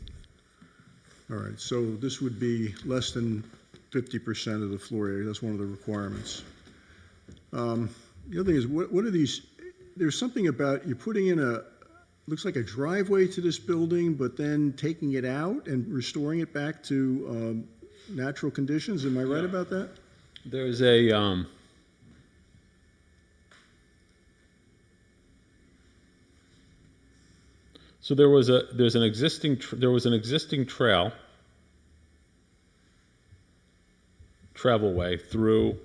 All right, so this would be less than 50% of the floor area. That's one of the requirements. The other thing is, what are these, there's something about, you're putting in looks like a driveway to this building, but then taking it out and restoring it back to natural conditions. Am I right about that? There's a, so there was an existing travelway through,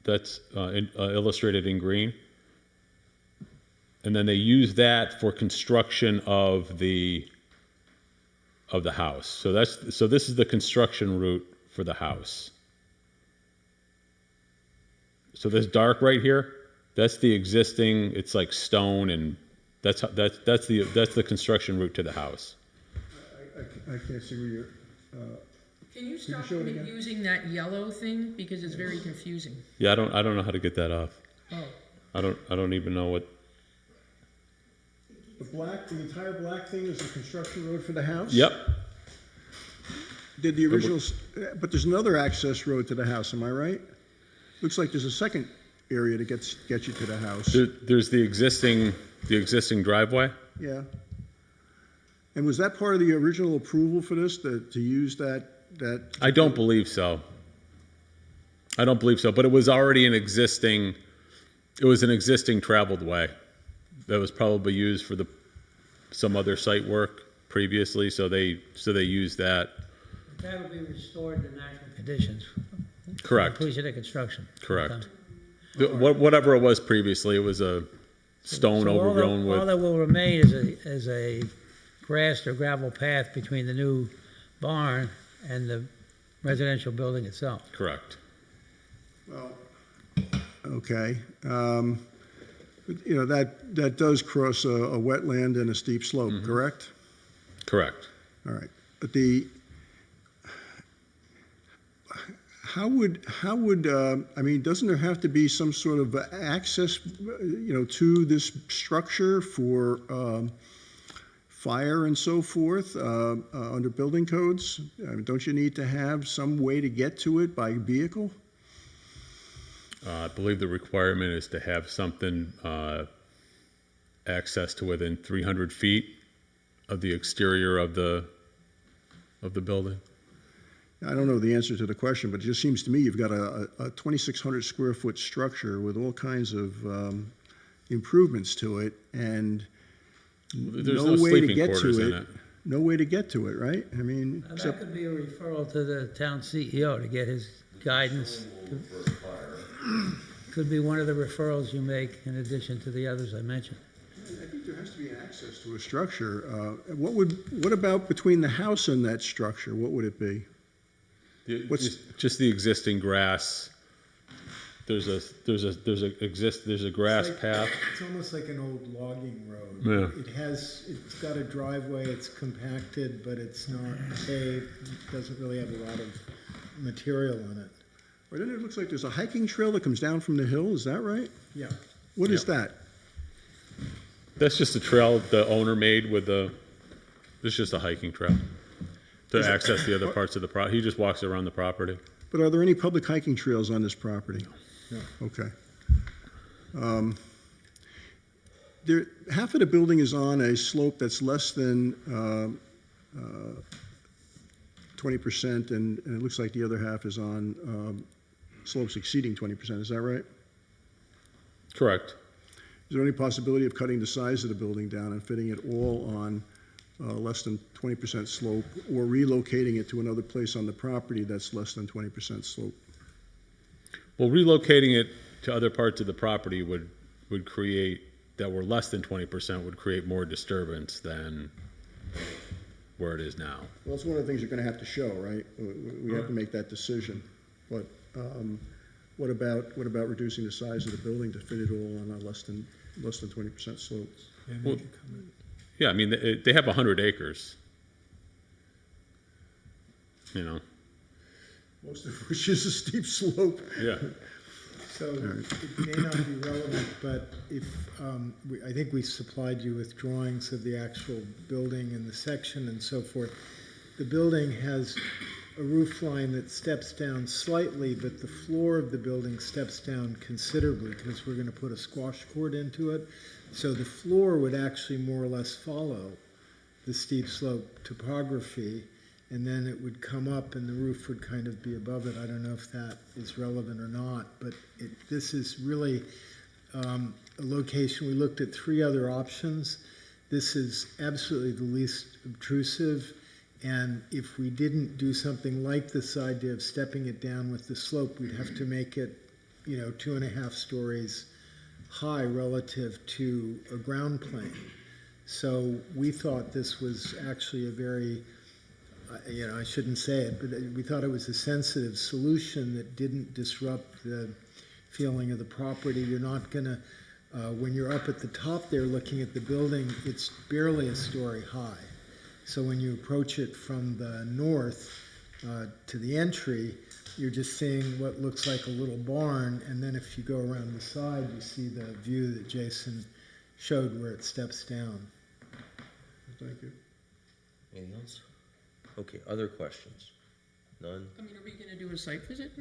that's illustrated in green. And then they use that for construction of the house. So this is the construction route for the house. So this dark right here, that's the existing, it's like stone, and that's the construction route to the house. I can't see where you're, Can you stop show it again? using that yellow thing, because it's very confusing? Yeah, I don't know how to get that off. Oh. I don't even know what. the entire black thing is the construction road for the house? Yep. Did the original, but there's another access road to the house, am I right? Looks like there's a second area that gets you to the house. There's the existing driveway. Yeah. And was that part of the original approval for this, to use that? I don't believe so. But it was already an existing traveled way that was probably used for some other site work previously, so they used that. That'll be restored to natural conditions. Correct. Completion of construction. Correct. Whatever it was previously, it was a stone So overgrown all with. that will remain is a grassed or gravel path between the new barn and the residential building itself. Correct. Well, okay. That does cross a wetland and a steep slope, correct? Correct. All right. But how would I mean, doesn't there have to be some sort of access, to this structure for fire and so forth under building codes? I mean, don't you need to have some way to get to it by vehicle? I believe the requirement is to have something access to within 300 feet of the exterior of the building. I don't know the answer to the question, but it just seems to me you've got a 2,600 square foot structure with all kinds of improvements to it, and There's no no way to sleeping get quarters to in it. it. No way to get to it, right? I mean, That except could be a referral to the town CEO to get his guidance. Could be one of the referrals you make in addition to the others I mentioned. I think there has to be an access to a structure. What about between the house and that structure? What would it be? Just the existing grass. There's a grass path. It's almost like an old logging road. Yeah. It's got a driveway, it's compacted, but it's not paved, it doesn't really have a lot of material on it. Well, then it looks like there's a hiking trail that comes down from the hill. Is that right? Yeah. What is that? That's just a trail the owner made with it's just a hiking trail to access the other parts of the property. He just walks around the property. But are there any public hiking trails on this property? No. Okay. Half of the building is on a slope that's less than 20%, and it looks like the other half is on slopes exceeding 20%. Is that right? Correct. Is there any possibility of cutting the size of the building down and fitting it all on less than 20% slope, or relocating it to another place on the property that's less than 20% slope? Well, relocating it to other parts of the property would create, that were less than 20%, would create more disturbance than where it is now. Well, that's one of the things you're going to have to show, right? We have to make that decision. But what about reducing the size of the building to fit it all on a less than 20% slope? Well, yeah, I mean, they have 100 acres. Most of which is a steep slope. Yeah. So it may not be relevant, but if, I think we supplied you with drawings of the actual building and the section and so forth. The building has a roof line that steps down slightly, but the floor of the building steps down considerably because we're going to put a squash court into it. So the floor would actually more or less follow the steep slope topography, and then it would come up and the roof would kind of be above it. I don't know if that is relevant or not, but this is really a location. We looked at 3 other options. This is absolutely the least obtrusive, and if we didn't do something like this idea of stepping it down with the slope, we'd have to make it, 2.5 stories high relative to a ground plane. So we thought this was actually a very, I shouldn't say it, but we thought it was a sensitive solution that didn't disrupt the feeling of the property. You're not going to, when you're up at the top there looking at the building, it's barely a story high. So when you approach it from the north to the entry, you're just seeing what looks like a little barn, and then if you go around the side, you see the view that Jason showed where it steps down. Thank you. Anything else? Okay, other questions? None? I mean, are we gonna do a site visit?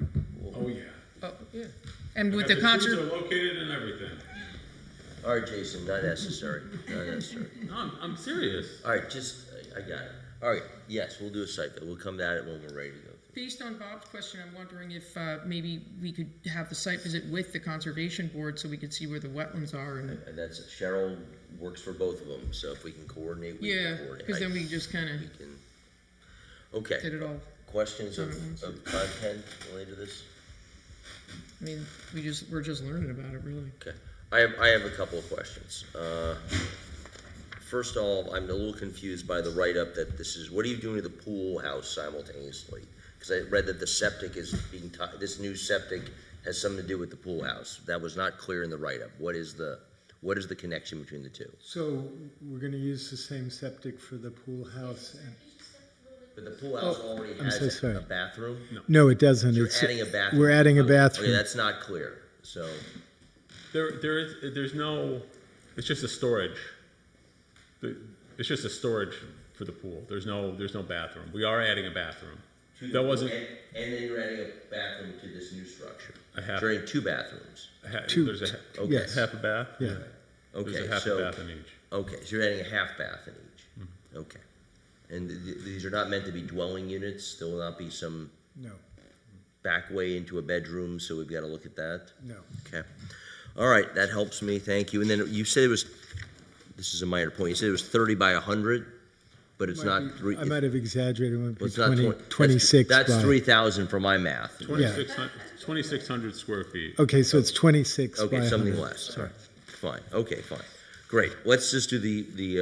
Oh, yeah. Oh, yeah. And with the concert. Trees are located and everything. All right, Jason, not necessary, not necessary. No, I'm serious. All right, I got it. All right, yes, we'll do a site visit. We'll come at it when we're ready to go. Based on Bob's question, I'm wondering if maybe we could have the site visit with the conservation board so we could see where the wetlands are and. And that's, Cheryl works for both of them, so if we can coordinate, we Yeah, can coordinate. because then we just kind of We can, okay. get it all. Questions done at once. of content related to this? I mean, we're just learning about it, really. Okay, I have a couple of questions. First of all, I'm a little confused by the write-up that this is, what are you doing to the pool house simultaneously? Because I read that the septic is being, this new septic has something to do with the pool house. That was not clear in the write-up. What is the connection between the two? So we're going to use the same septic for the pool house. But the pool house already I'm has so sorry. a bathroom? No, it doesn't. You're It's adding a bathroom? We're adding a Okay, bathroom. that's not clear, so. There's no, it's just a storage. It's just a storage for the pool. There's no bathroom. We are adding a bathroom. That wasn't. And then you're adding a bathroom to this new structure. half. You're adding 2 bathrooms. Two. There's a Okay. Yes. half a bath. Yeah. Okay, There's a half so. a bath in each. Okay, so you're adding a half bath in each. Okay. And these are not meant to be dwelling units? There will not be some No, back way into a bedroom, so we've got to look at that? no. Okay. All right, that helps me, thank you. And then you said it was, this is a minor point, you said it was 30 by 100, but it's not three. I might have exaggerated. It might be Well, it's not 20, 20 26 That's by. 3,000 for my math. 2,600 square feet. Okay, so it's 26 by Okay, 100. something less. All right, fine. Okay, fine. Great. Let's just do the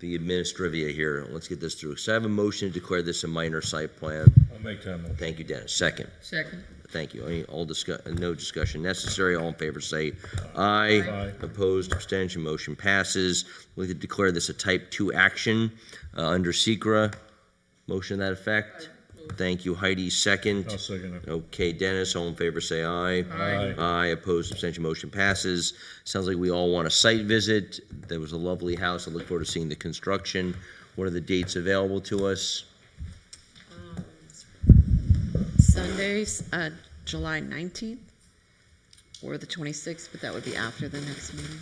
administrivia here. Let's get this through. So I have a motion to declare this a minor site plan. I'll make that motion. Thank you, Dennis. Second. Second. Thank you. No discussion necessary. All in favor say aye. Aye. Opposed, abstention, motion passes. We could declare this a type 2 action under SECRA. Motion to that effect. Thank you, Heidi. Second. I'll second it. Okay, Dennis, all in favor say aye. Aye. Aye, opposed, abstention, motion passes. Sounds like we all want a site visit. There was a lovely house. I look forward to seeing the construction. What are the dates available to us? Sundays, July 19th or the 26th, but that would be after the next meeting.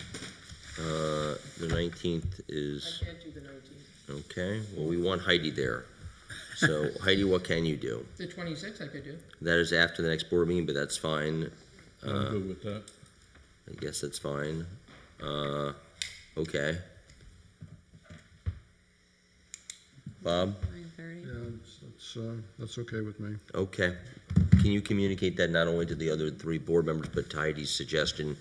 The 19th is, Can't do the 19th. okay, well, we want Heidi there. So Heidi, what can you do? The 26th I could do. That is after the next board meeting, but that's fine. I'm good with that. I guess that's fine. Okay. Bob? 9:30. Yeah, that's okay with me. Okay. Can you communicate that not only to the other 3 board members, but to Heidi's suggestion,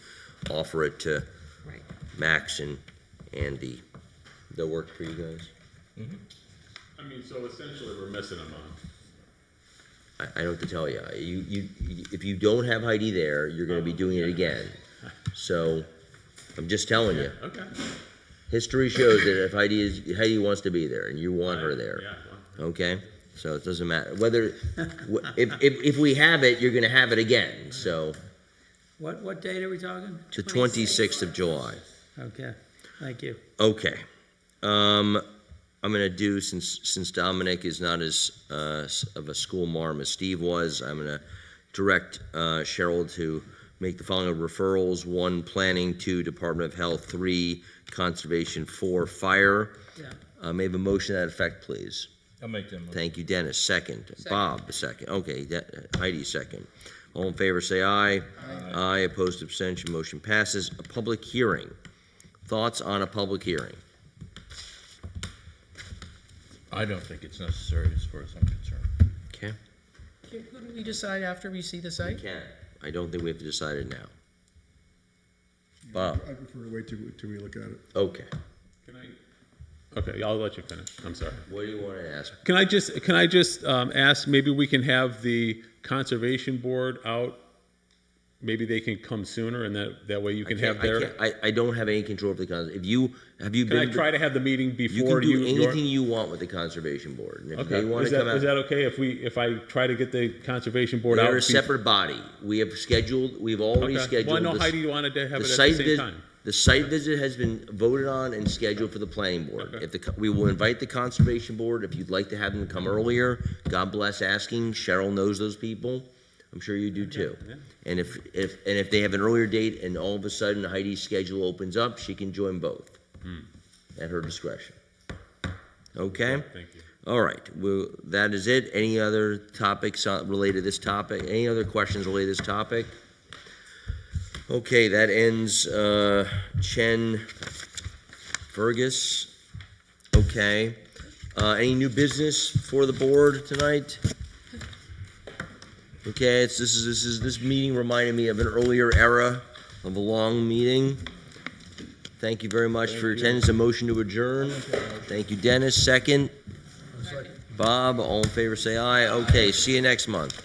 offer it to Right. Max and Andy? That work for you guys? I mean, so essentially, we're missing a month. I don't have to tell you. If you don't have Heidi there, you're gonna be doing it again. So, I'm just telling you. Okay. History shows that if Heidi wants to be there and you want her there, Yeah. okay? So it doesn't matter whether, if we have it, you're gonna have it again, so What date are we talking? the 26th of July. Okay, thank you. Okay. I'm gonna do, since Dominic is not as of a school marm as Steve was, I'm gonna direct Cheryl to make the following referrals: 1, planning; 2, Department of Health; 3, conservation; 4, fire. Yeah. May I have a motion to that effect, please? I'll make that motion. Thank you, Dennis. Second. Bob, second. Okay, Heidi, second. All in favor, say aye. Aye. Opposed, abstention, motion passes. A public hearing. Thoughts on a public hearing? I don't think it's necessary as far as I'm concerned. Okay. Couldn't we decide after we see the We site? can. I don't think we have to decide it now. Bob? I prefer to wait till we look at it. Okay. Okay, I'll let you finish. I'm sorry. What do you want to ask? Can I just ask, maybe we can have the conservation board out? Maybe they can come sooner, and that way you can have their. I don't have any control of the have you Can been? I try to have the meeting You before can do you? anything you want with the conservation board, and if Okay, they want is to come out. is that okay if I try to get the conservation board out? They're a separate body. We've already Okay. scheduled. Well, I know this- Heidi wanted to have the it at site the same visit. time. The site visit has been voted on and scheduled for the planning board. Okay. We will invite the conservation board, if you'd like to have them come earlier, God bless asking, Cheryl knows those people, I'm sure you do too. Yeah. And if they have an earlier date and all of a sudden Heidi's schedule opens up, she can join both, at her discretion. Okay? Thank you. All right, well, that is it. Any other topics related to this topic? Any other questions related to this topic? Okay, that ends Chen Fergus. Okay. Any new business for the board tonight? Okay, this meeting reminded me of an earlier era of a long meeting. Thank you very much for your attendance. A motion to adjourn. Thank you, Dennis. Second. Bob, all in favor say aye. Okay, see you next month.